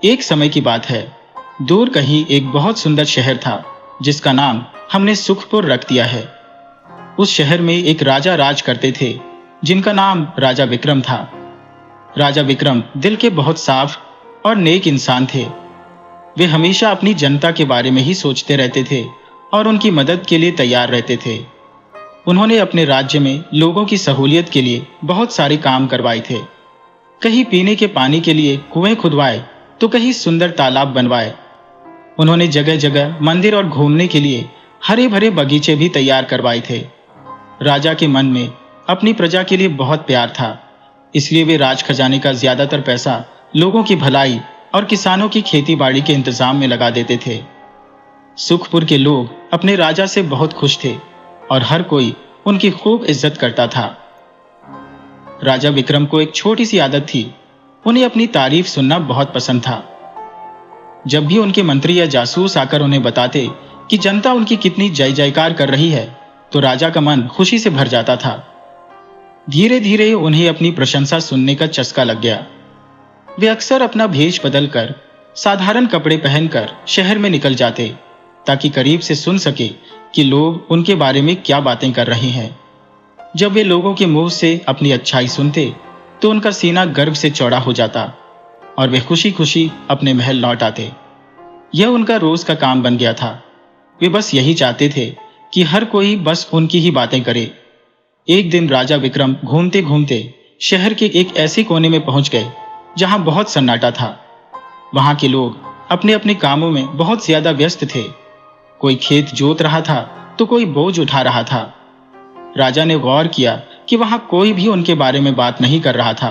एक समय की बात है, दूर कहीं एक बहुत सुंदर शहर था जिसका नाम हमने सुखपुर रख दिया है। उस शहर में एक राजा राज करते थे जिनका नाम राजा विक्रम था। राजा विक्रम दिल के बहुत साफ और नेक इंसान थे। वे हमेशा अपनी जनता के बारे में ही सोचते रहते थे और उनकी मदद के लिए तैयार रहते थे। उन्होंने अपने राज्य में लोगों की सहूलियत के लिए बहुत सारे काम करवाए थे। कहीं पीने के पानी के लिए कुएं खुदवाए तो कहीं सुंदर तालाब बनवाए। उन्होंने जगह जगह मंदिर और घूमने के लिए हरे भरे बगीचे भी तैयार करवाए थे। राजा के मन में अपनी प्रजा के लिए बहुत प्यार था, इसलिए वे राज खजाने का ज्यादातर पैसा लोगों की भलाई और किसानों की खेती बाड़ी के इंतजाम में लगा देते थे। सुखपुर के लोग अपने राजा से बहुत खुश थे और हर कोई उनकी खूब इज्जत करता था। राजा विक्रम को एक छोटी सी आदत थी, उन्हें अपनी तारीफ सुनना बहुत पसंद था। जब भी उनके मंत्री या जासूस आकर उन्हें बताते कि जनता उनकी कितनी जय जयकार कर रही है, तो राजा का मन खुशी से भर जाता था। धीरे धीरे उन्हें अपनी प्रशंसा सुनने का चस्का लग गया। वे अक्सर अपना भेष बदलकर साधारण कपड़े पहनकर शहर में निकल जाते ताकि करीब से सुन सके कि लोग उनके बारे में क्या बातें कर रहे हैं। जब वे लोगों के मुंह से अपनी अच्छाई सुनते तो उनका सीना गर्व से चौड़ा हो जाता और वे खुशी खुशी अपने महल लौट आते। यह उनका रोज का काम बन गया था। वे बस यही चाहते थे कि हर कोई बस उनकी ही बातें करे। एक दिन राजा विक्रम घूमते घूमते शहर के एक ऐसे कोने में पहुंच गए जहां बहुत सन्नाटा था। वहां के लोग अपने अपने कामों में बहुत ज्यादा व्यस्त थे। कोई खेत जोत रहा था तो कोई बोझ उठा रहा था। राजा ने गौर किया कि वहां कोई भी उनके बारे में बात नहीं कर रहा था।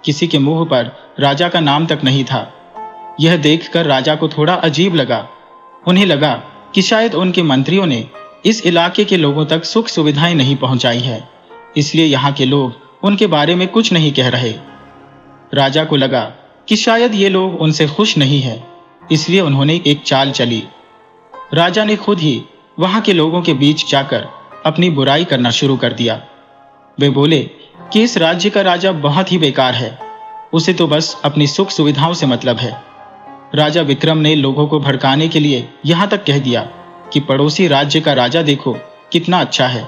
किसी के मुंह पर राजा का नाम तक नहीं था। यह देखकर राजा को थोड़ा अजीब लगा। उन्हें लगा कि शायद उनके मंत्रियों ने इस इलाके के लोगों तक सुख सुविधाएं नहीं पहुंचाई है, इसलिए यहाँ के लोग उनके बारे में कुछ नहीं कह रहे। राजा को लगा कि शायद ये लोग उनसे खुश नहीं है, इसलिए उन्होंने एक चाल चली। राजा ने खुद ही वहां के लोगों के बीच जाकर अपनी बुराई करना शुरू कर दिया। वे बोले कि इस राज्य का राजा बहुत ही बेकार है, उसे तो बस अपनी सुख सुविधाओं से मतलब है। राजा विक्रम ने लोगों को भड़काने के लिए यहां तक कह दिया कि पड़ोसी राज्य का राजा देखो कितना अच्छा है,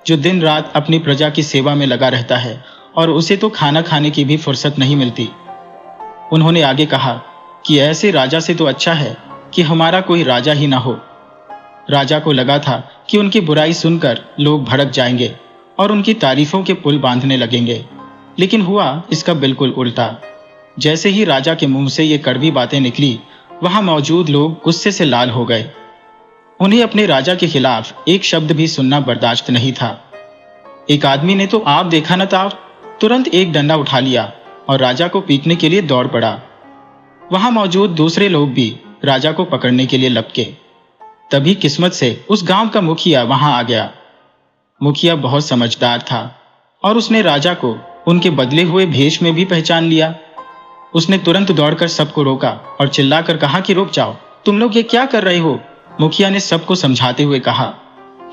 जो दिन रात अपनी प्रजा की सेवा में लगा रहता है और उसे तो खाना खाने की भी फुर्सत नहीं मिलती। उन्होंने आगे कहा कि ऐसे राजा से तो अच्छा है कि हमारा कोई राजा ही ना हो। राजा को लगा था कि उनकी बुराई सुनकर लोग भड़क जाएंगे और उनकी तारीफों के पुल बांधने लगेंगे, लेकिन हुआ इसका बिल्कुल उल्टा। जैसे ही राजा के मुंह से ये कड़वी बातें निकली, वहां मौजूद लोग गुस्से से लाल हो गए। उन्हें अपने राजा के खिलाफ एक शब्द भी सुनना बर्दाश्त नहीं था। एक आदमी ने तो आप देखा न ताव तुरंत एक डंडा उठा लिया और राजा को पीटने के लिए दौड़ पड़ा। वहां मौजूद दूसरे लोग भी राजा को पकड़ने के लिए लपके। तभी किस्मत से उस गांव का मुखिया वहां आ गया। मुखिया बहुत समझदार था और उसने राजा को उनके बदले हुए भेष में भी पहचान लिया। उसने तुरंत दौड़कर सबको रोका और चिल्लाकर कहा कि रुक जाओ, तुम लोग ये क्या कर रहे हो। मुखिया ने सबको समझाते हुए कहा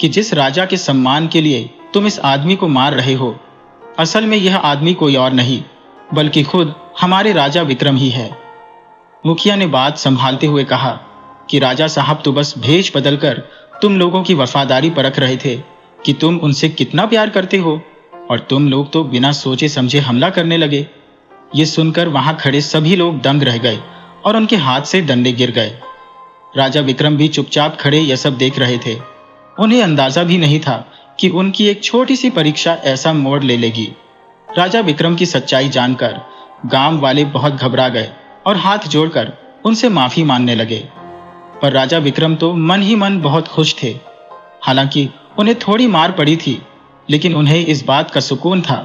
कि जिस राजा के सम्मान के लिए तुम इस आदमी को मार रहे हो, असल में यह आदमी कोई और नहीं बल्कि खुद हमारे राजा विक्रम ही है। मुखिया ने बात संभालते हुए कहा कि राजा साहब तो बस भेष बदलकर तुम लोगों की वफादारी परख रहे थे कि तुम उनसे कितना प्यार करते हो, और तुम लोग तो बिना सोचे समझे हमला करने लगे। ये सुनकर वहां खड़े सभी लोग दंग रह गए और उनके हाथ से डंडे गिर गए। राजा विक्रम भी चुपचाप खड़े यह सब देख रहे थे। उन्हें अंदाजा भी नहीं था कि उनकी एक छोटी सी परीक्षा ऐसा मोड़ ले लेगी। राजा विक्रम की सच्चाई जानकर गांव वाले बहुत घबरा गए और हाथ जोड़कर उनसे माफी मांगने लगे। पर राजा विक्रम तो मन ही मन बहुत खुश थे। हालांकि उन्हें थोड़ी मार पड़ी थी, लेकिन उन्हें इस बात का सुकून था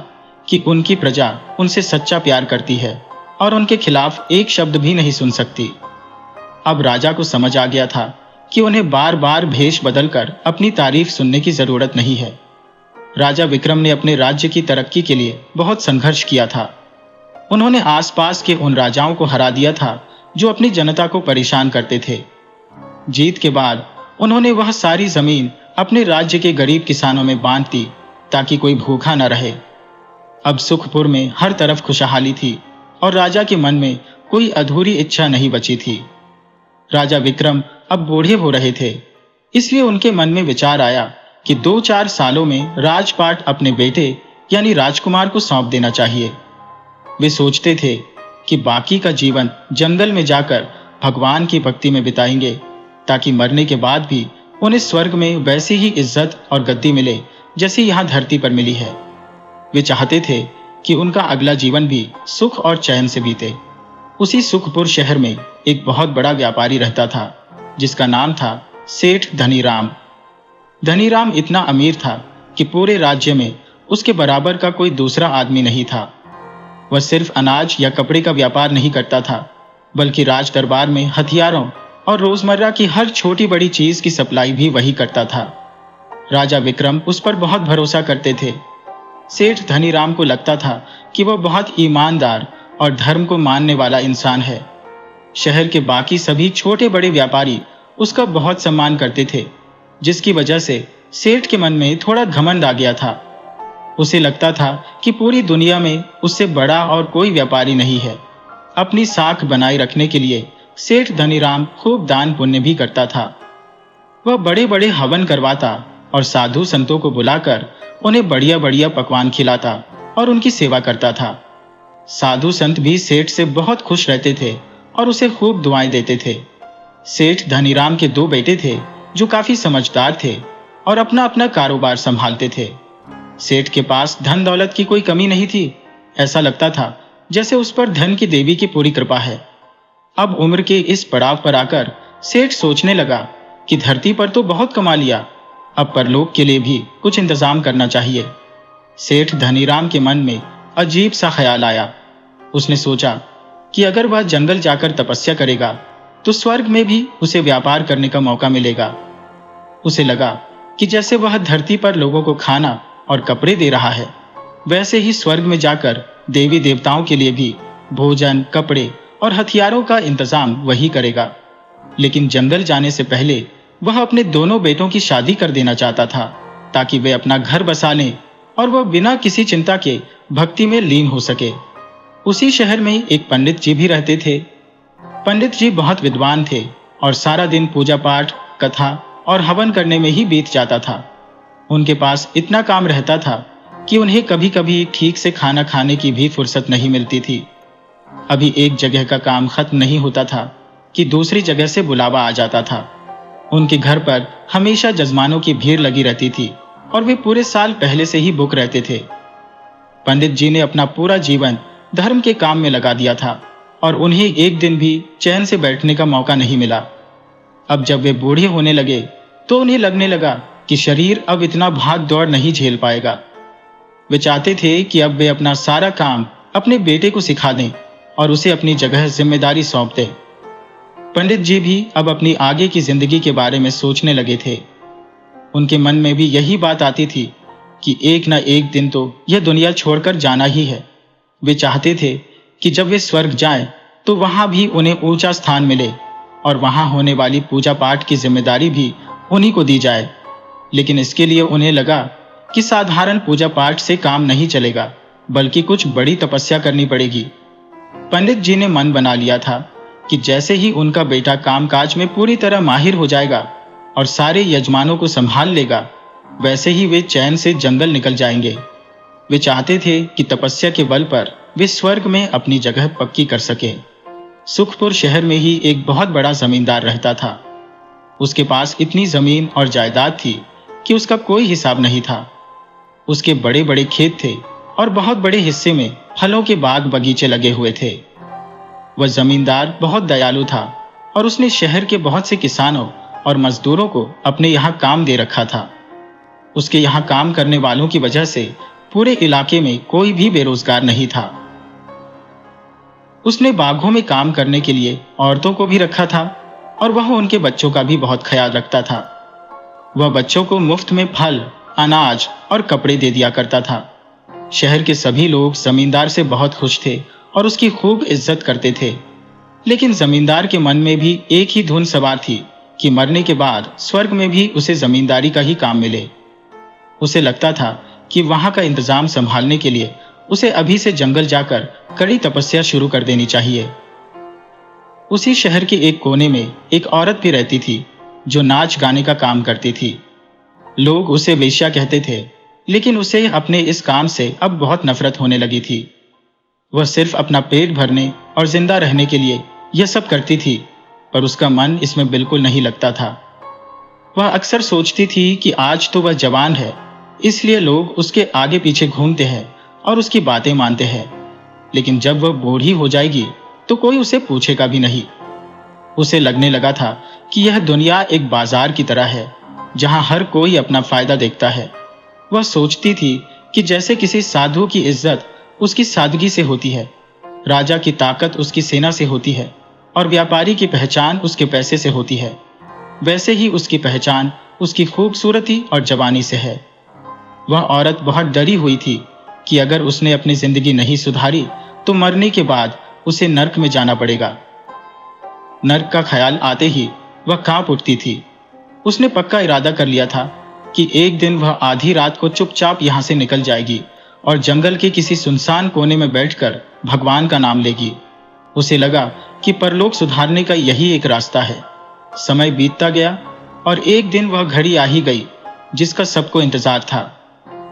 कि उनकी प्रजा उनसे सच्चा प्यार करती है और उनके खिलाफ एक शब्द भी नहीं सुन सकती। अब राजा को समझ आ गया था कि उन्हें बार बार भेष बदलकर अपनी तारीफ सुनने की जरूरत नहीं है। राजा विक्रम ने अपने राज्य की तरक्की के लिए बहुत संघर्ष किया था। उन्होंने आसपास के उन राजाओं को हरा दिया था जो अपनी जनता को परेशान करते थे। जीत के बाद उन्होंने वह सारी जमीन अपने राज्य के गरीब किसानों में बांट दी ताकि कोई भूखा न रहे। अब सुखपुर में हर तरफ खुशहाली थी और राजा के मन में कोई अधूरी इच्छा नहीं बची थी। राजा विक्रम अब बूढ़े हो रहे थे, इसलिए उनके मन में विचार आया कि 2-4 सालों में राजपाट अपने बेटे यानी राजकुमार को सौंप देना चाहिए। वे सोचते थे कि बाकी का जीवन जंगल में जाकर भगवान की भक्ति में बिताएंगे, ताकि मरने के बाद भी उन्हें स्वर्ग में वैसी ही इज्जत और गद्दी मिले जैसी यहाँ धरती पर मिली है। वे चाहते थे कि उनका अगला जीवन भी सुख और चैन से बीते। उसी सुखपुर शहर में एक बहुत बड़ा व्यापारी रहता था, जिसका नाम था सेठ धनीराम। धनीराम इतना अमीर था कि पूरे राज्य में उसके बराबर का कोई दूसरा आदमी नहीं था। वह सिर्फ अनाज या कपड़े का व्यापार नहीं करता था, बल्कि राज दरबार में हथियारों और रोजमर्रा की हर छोटी बड़ी चीज की सप्लाई भी वही करता था। राजा विक्रम उस पर बहुत भरोसा करते थे। सेठ धनीराम को लगता था कि वह बहुत ईमानदार और धर्म को मानने वाला इंसान है। शहर के बाकी सभी छोटे बड़े व्यापारी उसका बहुत सम्मान करते थे, जिसकी वजह से सेठ के मन में थोड़ा घमंड आ गया था। उसे लगता था कि पूरी दुनिया में उससे बड़ा और कोई व्यापारी नहीं है। अपनी साख बनाए रखने के लिए सेठ धनीराम खूब दान पुण्य भी करता था। वह बड़े बड़े हवन करवाता और साधु संतों को बुलाकर उन्हें बढ़िया बढ़िया पकवान खिलाता और उनकी सेवा करता था। साधु संत भी सेठ से बहुत खुश रहते थे और उसे खूब दुआएं देते थे। सेठ धनीराम के 2 बेटे थे जो काफी समझदार थे और अपना अपना कारोबार संभालते थे। सेठ के पास धन दौलत की कोई कमी नहीं थी। ऐसा लगता था जैसे उस पर धन की देवी की पूरी कृपा है। अब उम्र के इस पड़ाव पर आकर सेठ सोचने लगा कि धरती पर तो बहुत कमा लिया, अब परलोक के लिए भी कुछ इंतजाम करना चाहिए। सेठ धनीराम के मन में अजीब सा ख्याल आया। उसने सोचा कि अगर वह जंगल जाकर तपस्या करेगा तो स्वर्ग में भी उसे व्यापार करने का मौका मिलेगा। उसे लगा कि जैसे वह धरती पर लोगों को खाना और कपड़े दे रहा है, वैसे ही स्वर्ग में जाकर देवी देवताओं के लिए भी भोजन, कपड़े और हथियारों का इंतजाम वही करेगा। लेकिन जंगल जाने से पहले वह अपने दोनों बेटों की शादी कर देना चाहता था, ताकि वे अपना घर बसा लें और वह बिना किसी चिंता के भक्ति में लीन हो सके। उसी शहर में एक पंडित जी भी रहते थे। पंडित जी बहुत विद्वान थे और सारा दिन पूजा पाठ, कथा और हवन करने में ही बीत जाता था। उनके पास इतना काम रहता था कि उन्हें कभी कभी ठीक से खाना खाने की भी फुर्सत नहीं मिलती थी। अभी एक जगह का काम खत्म नहीं होता था कि दूसरी जगह से बुलावा आ जाता था। उनके घर पर हमेशा जजमानों की भीड़ लगी रहती थी और वे पूरे साल पहले से ही बुक रहते थे। पंडित जी ने अपना पूरा जीवन धर्म के काम में लगा दिया था और उन्हें एक दिन भी चैन से बैठने का मौका नहीं मिला। अब जब वे बूढ़े होने लगे तो उन्हें लगने लगा कि शरीर अब इतना भाग दौड़ नहीं झेल पाएगा। वे चाहते थे कि अब वे अपना सारा काम अपने बेटे को सिखा दें और उसे अपनी जगह जिम्मेदारी सौंप दें। पंडित जी भी अब अपनी आगे की जिंदगी के बारे में सोचने लगे थे। उनके मन में भी यही बात आती थी कि एक न एक दिन तो यह दुनिया छोड़कर जाना ही है। वे चाहते थे कि जब वे स्वर्ग जाएं तो वहां भी उन्हें ऊंचा स्थान मिले और वहां होने वाली पूजा पाठ की जिम्मेदारी भी उन्हीं को दी जाए। लेकिन इसके लिए उन्हें लगा कि साधारण पूजा पाठ से काम नहीं चलेगा, बल्कि कुछ बड़ी तपस्या करनी पड़ेगी। पंडित जी ने मन बना लिया था कि जैसे ही उनका बेटा कामकाज में पूरी तरह माहिर हो जाएगा और सारे यजमानों को संभाल लेगा, वैसे ही वे चैन से जंगल निकल जाएंगे। वे चाहते थे कि तपस्या के बल पर वे स्वर्ग में अपनी जगह पक्की कर सके। सुखपुर शहर में ही एक बहुत बड़ा जमींदार रहता था। उसके पास इतनी जमीन और जायदाद थी कि उसका कोई हिसाब नहीं था। उसके बड़े बड़े खेत थे और बहुत बड़े हिस्से में फलों के बाग बगीचे लगे हुए थे। वह जमींदार बहुत दयालु था और उसने शहर के बहुत से किसानों और मजदूरों को अपने यहाँ काम दे रखा था। उसके यहाँ काम करने वालों की वजह से पूरे इलाके में कोई भी बेरोजगार नहीं था। उसने बागों में काम करने के लिए औरतों को भी रखा था और वह उनके बच्चों का भी बहुत ख्याल रखता था। वह बच्चों को मुफ्त में फल, अनाज और कपड़े दे दिया करता था। शहर के सभी लोग जमींदार से बहुत खुश थे और उसकी खूब इज्जत करते थे। लेकिन जमींदार के मन में भी एक ही धुन सवार थी कि मरने के बाद स्वर्ग में भी उसे जमींदारी का ही काम मिले। उसे लगता था कि वहां का इंतजाम संभालने के लिए उसे अभी से जंगल जाकर कड़ी तपस्या शुरू कर देनी चाहिए। उसी शहर के एक कोने में एक औरत भी रहती थी जो नाच गाने का काम करती थी। लोग उसे वेश्या कहते थे, लेकिन उसे अपने इस काम से अब बहुत नफरत होने लगी थी। वह सिर्फ अपना पेट भरने और जिंदा रहने के लिए यह सब करती थी, पर उसका मन इसमें बिल्कुल नहीं लगता था। वह अक्सर सोचती थी कि आज तो वह जवान है, इसलिए लोग उसके आगे पीछे घूमते हैं और उसकी बातें मानते हैं, लेकिन जब वह बूढ़ी हो जाएगी तो कोई उसे पूछेगा भी नहीं। उसे लगने लगा था कि यह दुनिया एक बाजार की तरह है जहां हर कोई अपना फायदा देखता है। वह सोचती थी कि जैसे किसी साधु की इज्जत उसकी सादगी से होती है, राजा की ताकत उसकी सेना से होती है और व्यापारी की पहचान उसके पैसे से होती है, वैसे ही उसकी पहचान उसकी खूबसूरती और जवानी से है। वह औरत बहुत डरी हुई थी कि अगर उसने अपनी जिंदगी नहीं सुधारी तो मरने के बाद उसे नर्क में जाना पड़ेगा। नर्क का ख्याल आते ही वह कांप उठती थी। उसने पक्का इरादा कर लिया था कि एक दिन वह आधी रात को चुपचाप यहाँ से निकल जाएगी और जंगल के किसी सुनसान कोने में बैठकर भगवान का नाम लेगी। उसे लगा कि परलोक सुधारने का यही एक रास्ता है। समय बीतता गया और एक दिन वह घड़ी आ ही गई जिसका सबको इंतजार था।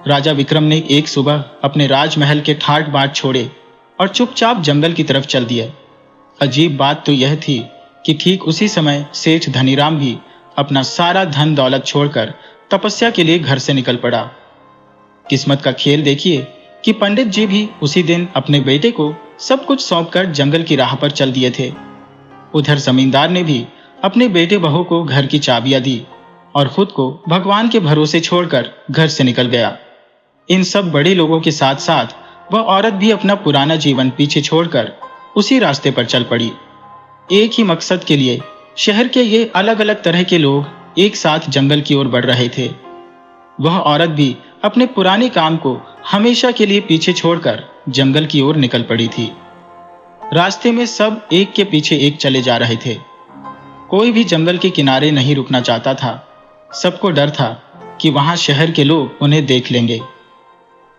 राजा विक्रम ने एक सुबह अपने राजमहल के ठाट बाट छोड़े और चुपचाप जंगल की तरफ चल दिए। अजीब बात तो यह थी कि ठीक उसी समय सेठ धनीराम भी अपना सारा धन दौलत छोड़कर तपस्या के लिए घर से निकल पड़ा। किस्मत का खेल देखिए कि पंडित जी भी उसी दिन अपने बेटे को सब कुछ सौंपकर जंगल की राह पर चल दिए थे। उधर जमींदार ने भी अपने बेटे बहू को घर की चाबियां दी और खुद को भगवान के भरोसे छोड़कर घर से निकल गया। इन सब बड़े लोगों के साथ साथ वह औरत भी अपना पुराना जीवन पीछे छोड़कर उसी रास्ते पर चल पड़ी। एक ही मकसद के लिए शहर के ये अलग अलग तरह के लोग एक साथ जंगल की ओर बढ़ रहे थे। वह औरत भी अपने पुराने काम को हमेशा के लिए पीछे छोड़कर जंगल की ओर निकल पड़ी थी। रास्ते में सब एक के पीछे एक चले जा रहे थे। कोई भी जंगल के किनारे नहीं रुकना चाहता था। सबको डर था कि वहां शहर के लोग उन्हें देख लेंगे।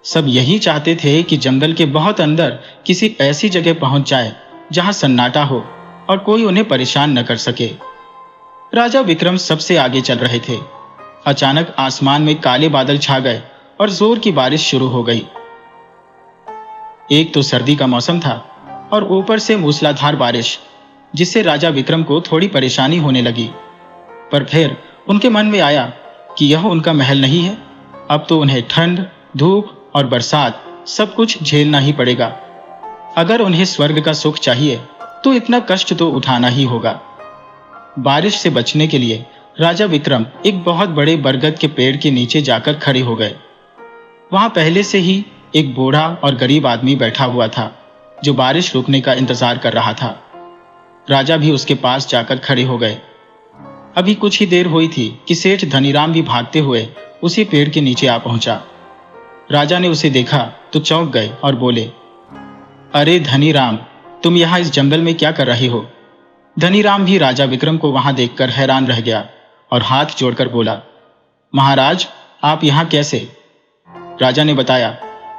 सब यही चाहते थे कि जंगल के बहुत अंदर किसी ऐसी जगह पहुंच जाए जहां सन्नाटा हो और कोई उन्हें परेशान न कर सके। राजा विक्रम सबसे आगे चल रहे थे। अचानक आसमान में काले बादल छा गए और जोर की बारिश शुरू हो गई। एक तो सर्दी का मौसम था और ऊपर से मूसलाधार बारिश, जिससे राजा विक्रम को थोड़ी परेशानी होने लगी। पर फिर उनके मन में आया कि यह उनका महल नहीं है। अब तो उन्हें ठंड, धूप और बरसात सब कुछ झेलना ही पड़ेगा। अगर उन्हें स्वर्ग का सुख चाहिए तो इतना कष्ट तो उठाना ही होगा। बारिश से बचने के लिए राजा विक्रम एक बहुत बड़े बरगद के पेड़ के नीचे जाकर खड़े हो गए। वहां पहले से ही एक बूढ़ा और गरीब आदमी बैठा हुआ था जो बारिश रुकने का इंतजार कर रहा था। राजा भी उसके पास जाकर खड़े हो गए। अभी कुछ ही देर हुई थी कि सेठ धनीराम भी भागते हुए उसी पेड़ के नीचे आ पहुंचा। राजा ने उसे देखा तो चौंक गए और बोले, अरे धनीराम, तुम यहाँ इस जंगल में क्या कर रहे हो? धनीराम भी राजा विक्रम को वहां देखकर हैरान रह गया और हाथ जोड़कर बोला, महाराज, आप यहाँ कैसे? राजा ने बताया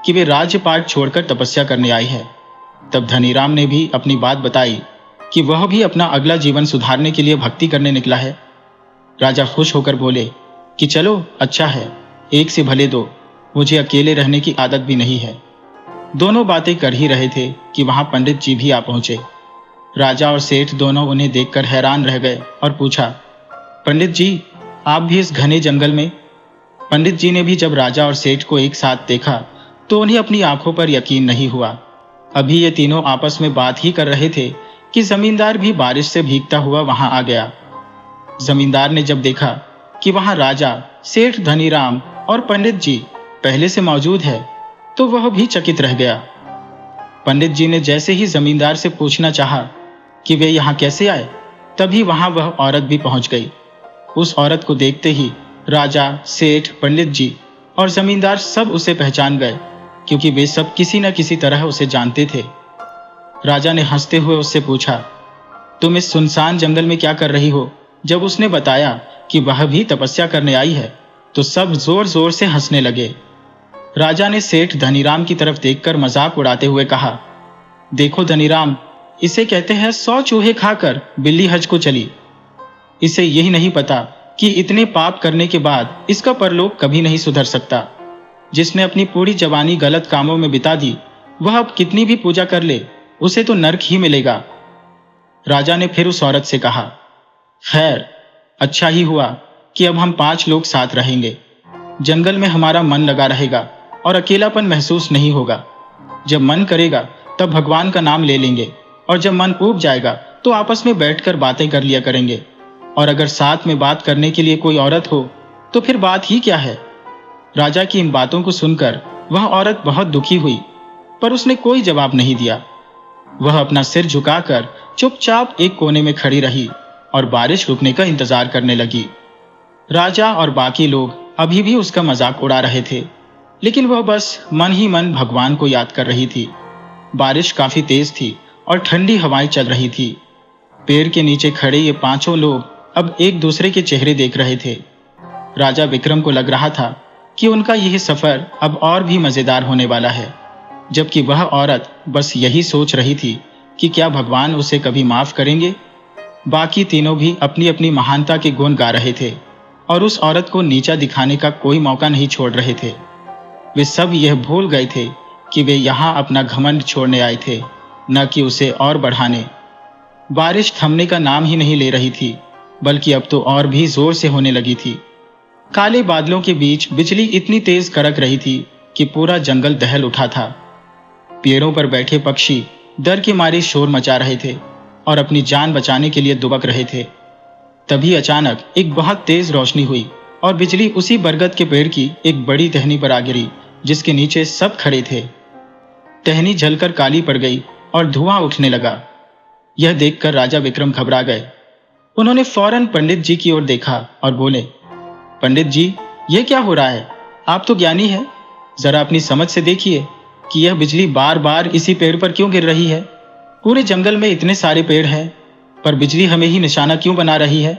कि वे राज्यपाट छोड़कर तपस्या करने आए हैं। तब धनीराम ने भी अपनी बात बताई कि वह भी अपना अगला जीवन सुधारने के लिए भक्ति करने निकला है। राजा खुश होकर बोले कि चलो अच्छा है, एक से भले दो, मुझे अकेले रहने की आदत भी नहीं है। दोनों बातें कर ही रहे थे कि वहां पंडित जी भी आ पहुंचे। राजा और सेठ दोनों उन्हें देखकर हैरान रह गए और पूछा, पंडित जी, आप भी इस घने जंगल में? पंडित जी ने भी जब राजा और सेठ को एक साथ देखा तो उन्हें अपनी आंखों पर यकीन नहीं हुआ। अभी ये तीनों आपस में बात ही कर रहे थे कि जमींदार भी बारिश से भीगता हुआ वहां आ गया। जमींदार ने जब देखा कि वहां राजा, सेठ धनीराम और पंडित जी पहले से मौजूद है तो वह भी चकित रह गया। पंडित जी ने जैसे ही जमींदार से पूछना चाहा कि वे यहाँ कैसे आए, तभी वहां वह औरत भी पहुंच गई। उस औरत को देखते ही राजा, सेठ, पंडित जी और जमींदार सब उसे पहचान गए, क्योंकि वे सब किसी न किसी तरह उसे जानते थे। राजा ने हंसते हुए उससे पूछा, तुम इस सुनसान जंगल में क्या कर रही हो? जब उसने बताया कि वह भी तपस्या करने आई है तो सब जोर जोर से हंसने लगे। राजा ने सेठ धनीराम की तरफ देखकर मजाक उड़ाते हुए कहा, देखो धनीराम, इसे कहते हैं 100 चूहे खाकर बिल्ली हज को चली। इसे यही नहीं पता कि इतने पाप करने के बाद इसका परलोक कभी नहीं सुधर सकता। जिसने अपनी पूरी जवानी गलत कामों में बिता दी, वह अब कितनी भी पूजा कर ले, उसे तो नरक ही मिलेगा। राजा ने फिर उस औरत से कहा, खैर, अच्छा ही हुआ कि अब हम 5 लोग साथ रहेंगे। जंगल में हमारा मन लगा रहेगा और अकेलापन महसूस नहीं होगा। जब मन करेगा तब भगवान का नाम ले लेंगे, और जब मन ऊब जाएगा तो आपस में बैठकर बातें कर लिया करेंगे। और अगर साथ में बात करने के लिए कोई औरत हो तो फिर बात ही क्या है। राजा की इन बातों को सुनकर वह औरत बहुत दुखी हुई, पर उसने कोई जवाब नहीं दिया। वह अपना सिर झुकाकर चुपचाप एक कोने में खड़ी रही और बारिश रुकने का इंतजार करने लगी। राजा और बाकी लोग अभी भी उसका मजाक उड़ा रहे थे, लेकिन वह बस मन ही मन भगवान को याद कर रही थी। बारिश काफी तेज थी और ठंडी हवाएं चल रही थी। पेड़ के नीचे खड़े ये 5 लोग अब एक दूसरे के चेहरे देख रहे थे। राजा विक्रम को लग रहा था कि उनका यह सफर अब और भी मजेदार होने वाला है, जबकि वह औरत बस यही सोच रही थी कि क्या भगवान उसे कभी माफ करेंगे। बाकी तीनों भी अपनी अपनी महानता के गुण गा रहे थे और उस औरत को नीचा दिखाने का कोई मौका नहीं छोड़ रहे थे। वे सब यह भूल गए थे कि वे यहाँ अपना घमंड छोड़ने आए थे, न कि उसे और बढ़ाने। बारिश थमने का नाम ही नहीं ले रही थी, बल्कि अब तो और भी जोर से होने लगी थी। काले बादलों के बीच बिजली इतनी तेज कड़क रही थी कि पूरा जंगल दहल उठा था। पेड़ों पर बैठे पक्षी डर के मारे शोर मचा रहे थे और अपनी जान बचाने के लिए दुबक रहे थे। तभी अचानक एक बहुत तेज रोशनी हुई और बिजली उसी बरगद के पेड़ की एक बड़ी टहनी पर आ गिरी, जिसके नीचे सब खड़े थे। टहनी जलकर काली पड़ गई और धुआं उठने लगा। यह देखकर राजा विक्रम घबरा गए। उन्होंने फौरन पंडित जी की ओर देखा और बोले, पंडित जी, ये क्या हो रहा है? आप तो ज्ञानी हैं, जरा अपनी समझ से देखिए कि यह बिजली बार बार इसी पेड़ पर क्यों गिर रही है। पूरे जंगल में इतने सारे पेड़ हैं, पर बिजली हमें ही निशाना क्यों बना रही है।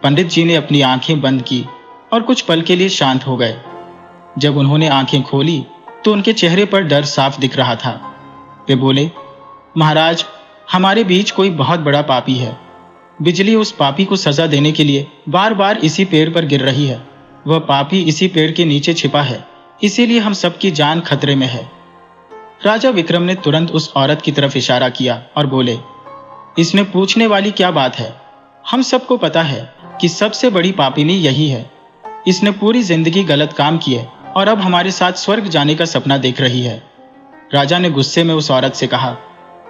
पंडित जी ने अपनी आंखें बंद की और कुछ पल के लिए शांत हो गए। जब उन्होंने आंखें खोली तो उनके चेहरे पर डर साफ दिख रहा था। वे बोले, महाराज, हमारे बीच कोई बहुत बड़ा पापी है। बिजली उस पापी को सजा देने के लिए बार बार इसी पेड़ पर गिर रही है। वह पापी इसी पेड़ के नीचे छिपा है, इसीलिए हम सबकी जान खतरे में है। राजा विक्रम ने तुरंत उस औरत की तरफ इशारा किया और बोले, इसमें पूछने वाली क्या बात है? हम सबको पता है कि सबसे बड़ी पापिनी यही है। इसने पूरी जिंदगी गलत काम किए और अब हमारे साथ स्वर्ग जाने का सपना देख रही है। राजा ने गुस्से में उस औरत से कहा,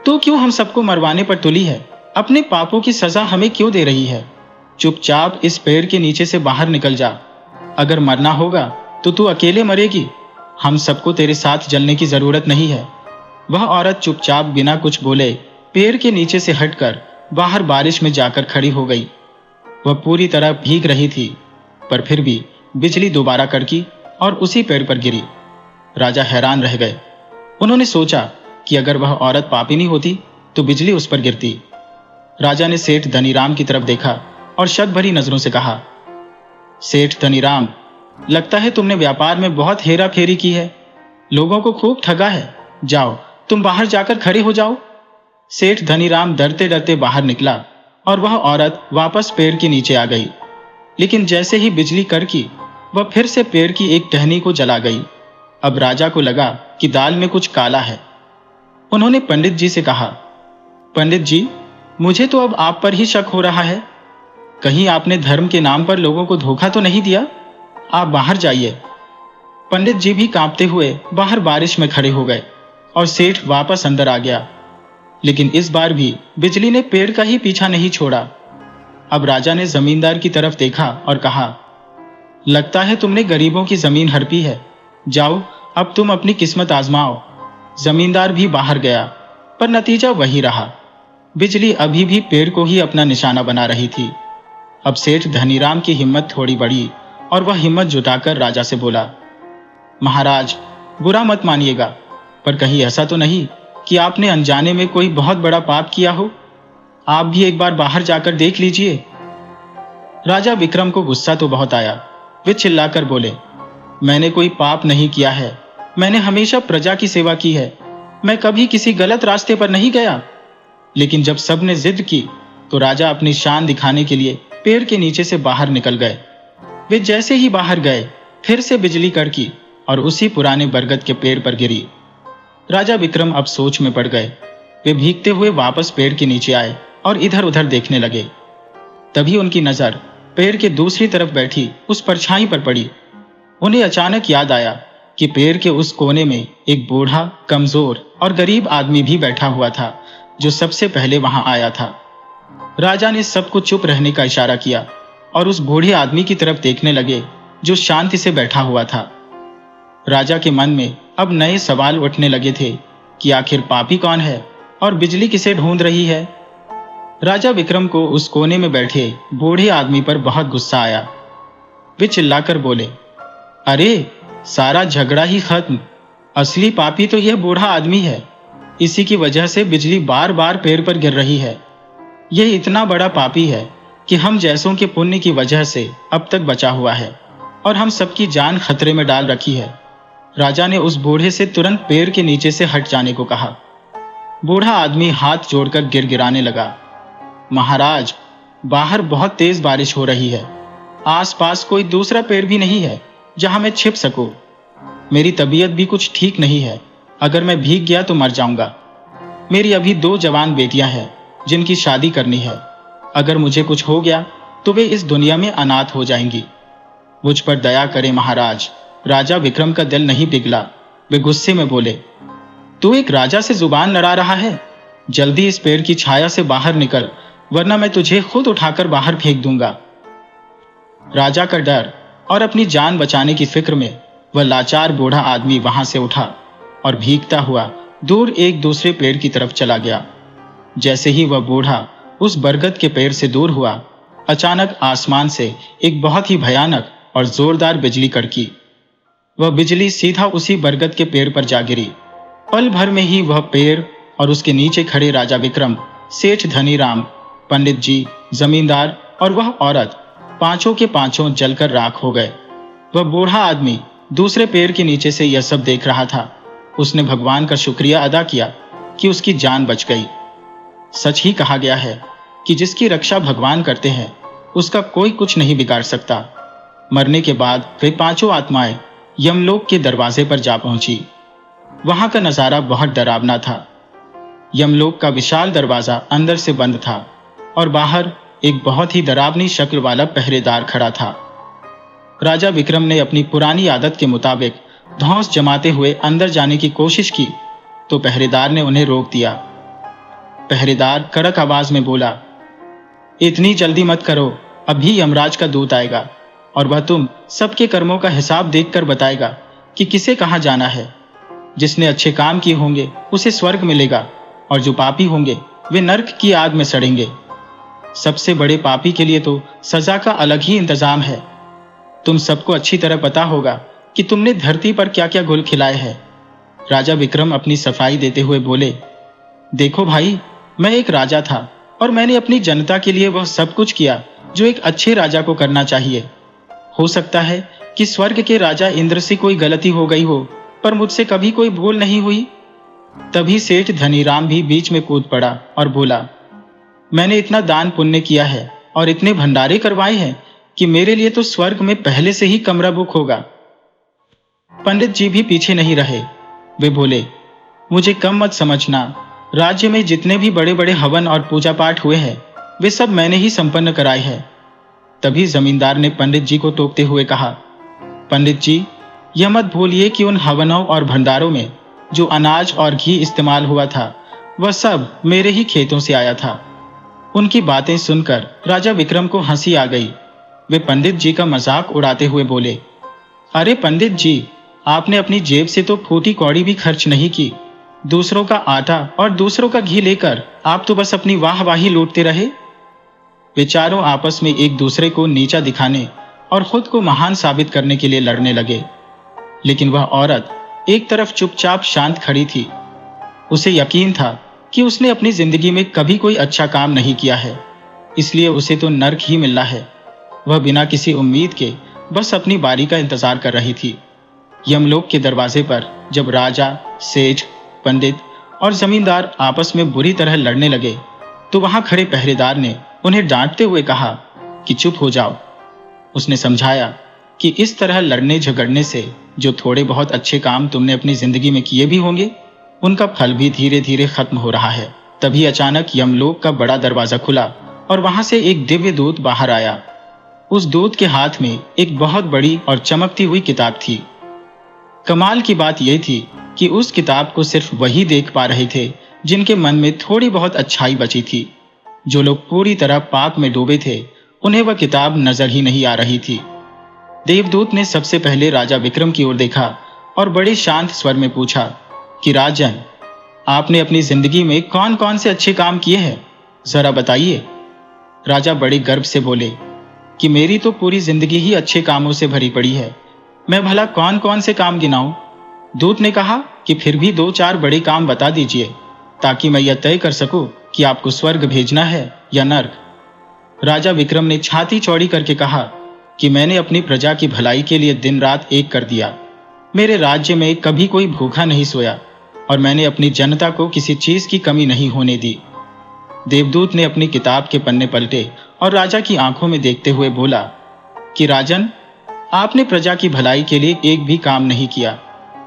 तू क्यों हम सबको मरवाने पर तुली है? अपने पापों की सजा हमें क्यों दे रही है? चुपचाप इस पेड़ के नीचे से बाहर निकल जा। अगर मरना होगा तो तू अकेले मरेगी, हम सबको तेरे साथ जलने की जरूरत नहीं है। वह औरत चुपचाप बिना कुछ बोले पेड़ के नीचे से हटकर बाहर बारिश में जाकर खड़ी हो गई। वह पूरी तरह भीग रही थी, पर फिर भी बिजली दोबारा कड़की और उसी पेड़ पर गिरी। राजा हैरान रह गए। उन्होंने सोचा कि अगर वह औरत पापिनी होती तो बिजली उस पर गिरती। राजा ने सेठ धनीराम की तरफ देखा और शक भरी नजरों से कहा, सेठ धनीराम, लगता है तुमने व्यापार में बहुत हेरा फेरी की है, लोगों को खूब ठगा है। जाओ, तुम बाहर जाकर खड़े हो जाओ। सेठ धनीराम डरते डरते बाहर निकला और वह औरत वापस पेड़ के नीचे आ गई। लेकिन जैसे ही बिजली कड़की, वह फिर से पेड़ की एक टहनी को जला गई। अब राजा को लगा कि दाल में कुछ काला है। उन्होंने पंडित जी से कहा, पंडित जी, मुझे तो अब आप पर ही शक हो रहा है। कहीं आपने धर्म के नाम पर लोगों को धोखा तो नहीं दिया? आप बाहर जाइए। पंडित जी भी कांपते हुए बाहर बारिश में खड़े हो गए और सेठ वापस अंदर आ गया। लेकिन इस बार भी बिजली ने पेड़ का ही पीछा नहीं छोड़ा। अब राजा ने जमींदार की तरफ देखा और कहा, लगता है तुमने गरीबों की जमीन हड़पी है। जाओ, अब तुम अपनी किस्मत आजमाओ। जमींदार भी बाहर गया, पर नतीजा वही रहा। बिजली अभी भी पेड़ को ही अपना निशाना बना रही थी। अब सेठ धनीराम की हिम्मत थोड़ी बढ़ी और वह हिम्मत जुटाकर राजा से बोला, महाराज, बुरा मत मानिएगा, पर कहीं ऐसा तो नहीं कि आपने अनजाने में कोई बहुत बड़ा पाप किया हो? आप भी एक बार बाहर जाकर देख लीजिए। राजा विक्रम को गुस्सा तो बहुत आया। वे चिल्लाकर बोले, मैंने कोई पाप नहीं किया है। मैंने हमेशा प्रजा की सेवा की है। मैं कभी किसी गलत रास्ते पर नहीं गया। लेकिन जब सबने जिद की तो राजा अपनी शान दिखाने के लिए पेड़ के नीचे से बाहर निकल गए। वे जैसे ही बाहर गए, फिर से बिजली कड़की और उसी पुराने बरगद के पेड़ पर गिरी। राजा विक्रम अब सोच में पड़ गए। वे भीगते हुए वापस पेड़ के नीचे आए और इधर उधर देखने लगे। तभी उनकी नजर पेड़ के दूसरी तरफ बैठी उस परछाई पर पड़ी। उन्हें अचानक याद आया कि पेड़ के उस कोने में एक बूढ़ा, कमजोर और गरीब आदमी भी बैठा हुआ था, जो सबसे पहले वहां आया था। राजा ने सबको चुप रहने का इशारा किया और उस बूढ़े आदमी की तरफ देखने लगे, जो शांति से बैठा हुआ था। राजा के मन में अब नए सवाल उठने लगे थे कि आखिर पापी कौन है और बिजली किसे ढूंढ रही है। राजा विक्रम को उस कोने में बैठे बूढ़े आदमी पर बहुत गुस्सा आया। वे चिल्लाकर बोले, अरे, सारा झगड़ा ही खत्म। असली पापी तो यह बूढ़ा आदमी है। इसी की वजह से बिजली बार बार पेड़ पर गिर रही है। यह इतना बड़ा पापी है कि हम जैसों के पुण्य की वजह से अब तक बचा हुआ है और हम सबकी जान खतरे में डाल रखी है। राजा ने उस बूढ़े से तुरंत पेड़ के नीचे से हट जाने को कहा। बूढ़ा आदमी हाथ जोड़कर गिड़गिड़ाने लगा, महाराज, बाहर बहुत तेज बारिश हो रही है। आसपास कोई दूसरा पेड़ भी नहीं है जहां मैं छिप सकूं। मेरी तबीयत भी कुछ ठीक नहीं है। अगर मैं भीग गया तो मर जाऊंगा। मेरी अभी 2 जवान बेटियां हैं जिनकी शादी करनी है। अगर मुझे कुछ हो गया तो वे इस दुनिया में अनाथ हो जाएंगी। मुझ पर दया करें महाराज। राजा विक्रम का दिल नहीं पिघला। वे गुस्से में बोले, तू एक राजा से जुबान लड़ा रहा है? जल्दी इस पेड़ की छाया से बाहर निकल, वरना मैं तुझे खुद उठाकर बाहर फेंक दूंगा। राजा का डर और अपनी जान बचाने की फिक्र में वह लाचार बूढ़ा आदमी वहां से उठा और भीगता हुआ दूर एक दूसरे पेड़ की तरफ चला गया। जैसे ही वह बूढ़ा उस बरगद के पेड़ से दूर हुआ, अचानक आसमान से एक बहुत ही भयानक और जोरदार बिजली कड़की। वह बिजली सीधा उसी बरगद के पेड़ पर जा गिरी। पल भर में ही वह पेड़ और उसके नीचे खड़े राजा विक्रम, सेठ धनीराम, पंडित जी, जमींदार और वह औरत, पांचों के पांचों जलकर राख हो गए। वह बूढ़ा आदमी दूसरे पेड़ के नीचे से यह सब देख रहा था। उसने भगवान का शुक्रिया अदा किया कि उसकी जान बच गई। सच ही कहा गया है कि जिसकी रक्षा भगवान करते हैं उसका कोई कुछ नहीं बिगाड़ सकता। मरने के बाद वे पांचों आत्माएं यमलोक के दरवाजे पर जा पहुंची। वहां का नजारा बहुत डरावना था। यमलोक का विशाल दरवाजा अंदर से बंद था और बाहर एक बहुत ही डरावनी शक्ल वाला पहरेदार खड़ा था। राजा विक्रम ने अपनी पुरानी आदत के मुताबिक धौंस जमाते हुए अंदर जाने की कोशिश की तो पहरेदार ने उन्हें रोक दिया। पहरेदार कड़क आवाज में बोला, इतनी जल्दी मत करो, अभी यमराज का दूत आएगा और वह तुम सबके कर्मों का हिसाब देखकर बताएगा कि किसे कहां जाना है। जिसने अच्छे काम किए होंगे उसे स्वर्ग मिलेगा और जो पापी होंगे वे नर्क की आग में सड़ेंगे। सबसे बड़े पापी के लिए तो सजा का अलग ही इंतजाम है। तुम सबको अच्छी तरह पता होगा कि तुमने धरती पर क्या क्या गुल खिलाए हैं। राजा विक्रम अपनी सफाई देते हुए बोले, देखो भाई, मैं एक राजा था और मैंने अपनी जनता के लिए वह सब कुछ किया जो एक अच्छे राजा को करना चाहिए। हो सकता है कि स्वर्ग के राजा इंद्र से कोई गलती हो गई हो, पर मुझसे कभी कोई भूल नहीं हुई। तभी सेठ धनीराम भी बीच में कूद पड़ा और बोला, मैंने इतना दान पुण्य किया है और इतने भंडारे करवाए हैं कि मेरे लिए तो स्वर्ग में पहले से ही कमरा बुक होगा। पंडित जी भी पीछे नहीं रहे। वे बोले, मुझे कम मत समझना। राज्य में जितने भी बड़े बड़े हवन और पूजा पाठ हुए हैं वे सब मैंने ही संपन्न कराए हैं। तभी जमींदार ने पंडित जी को टोकते हुए कहा, पंडित जी, यह मत भूलिए कि उन हवनों और भंडारों में जो अनाज और घी इस्तेमाल हुआ था वह सब मेरे ही खेतों से आया था। उनकी बातें सुनकर राजा विक्रम को हंसी आ गई। वे पंडित जी का मजाक उड़ाते हुए बोले, अरे पंडित जी, आपने अपनी जेब से तो फूटी कौड़ी भी खर्च नहीं की। दूसरों का आटा और दूसरों का घी लेकर आप तो बस अपनी वाहवाही लूटते रहे। वे चारों आपस में एक दूसरे को नीचा दिखाने और खुद को महान साबित करने के लिए लड़ने लगे। लेकिन वह औरत एक तरफ चुपचाप शांत खड़ी थी। उसे यकीन था कि उसने अपनी जिंदगी में कभी कोई अच्छा काम नहीं किया है, इसलिए उसे तो नर्क ही मिलना है। वह बिना किसी उम्मीद के बस अपनी बारी का इंतजार कर रही थी। यमलोक के दरवाजे पर जब राजा, सेठ, पंडित और जमींदार आपस में बुरी तरह लड़ने लगे तो वहां खड़े पहरेदार ने उन्हें डांटते हुए कहा कि चुप हो जाओ। उसने समझाया कि इस तरह लड़ने झगड़ने से जो थोड़े बहुत अच्छे काम तुमने अपनी जिंदगी में किए भी होंगे, उनका फल भी धीरे धीरे खत्म हो रहा है। तभी अचानक यमलोक का बड़ा दरवाजा खुला और वहां से एक दिव्य दूत बाहर आया। उस दूत के हाथ में एक बहुत बड़ी और चमकती हुई किताब थी। कमाल की बात यह थी कि उस किताब को सिर्फ वही देख पा रहे थे जिनके मन में थोड़ी बहुत अच्छाई बची थी। जो लोग पूरी तरह पाप में डूबे थे, उन्हें वह किताब नजर ही नहीं आ रही थी। देवदूत ने सबसे पहले राजा विक्रम की ओर देखा और बड़े शांत स्वर में पूछा कि राजन, आपने अपनी जिंदगी में कौन कौन से अच्छे काम किए हैं, जरा बताइए। राजा बड़े गर्व से बोले कि मेरी तो पूरी जिंदगी ही अच्छे कामों से भरी पड़ी है, मैं भला कौन कौन से काम गिनाऊं। दूत ने कहा कि फिर भी 2-4 बड़े काम बता दीजिए ताकि मैं यह तय कर सकूं कि आपको स्वर्ग भेजना है या नर्क। राजा विक्रम ने छाती चौड़ी करके कहा कि मैंने अपनी प्रजा की भलाई के लिए दिन रात एक कर दिया। मेरे राज्य में कभी कोई भूखा नहीं सोया और मैंने अपनी जनता को किसी चीज की कमी नहीं होने दी। देवदूत ने अपनी किताब के पन्ने पलटे और राजा की आंखों में देखते हुए बोला कि राजन, आपने प्रजा की भलाई के लिए एक भी काम नहीं किया।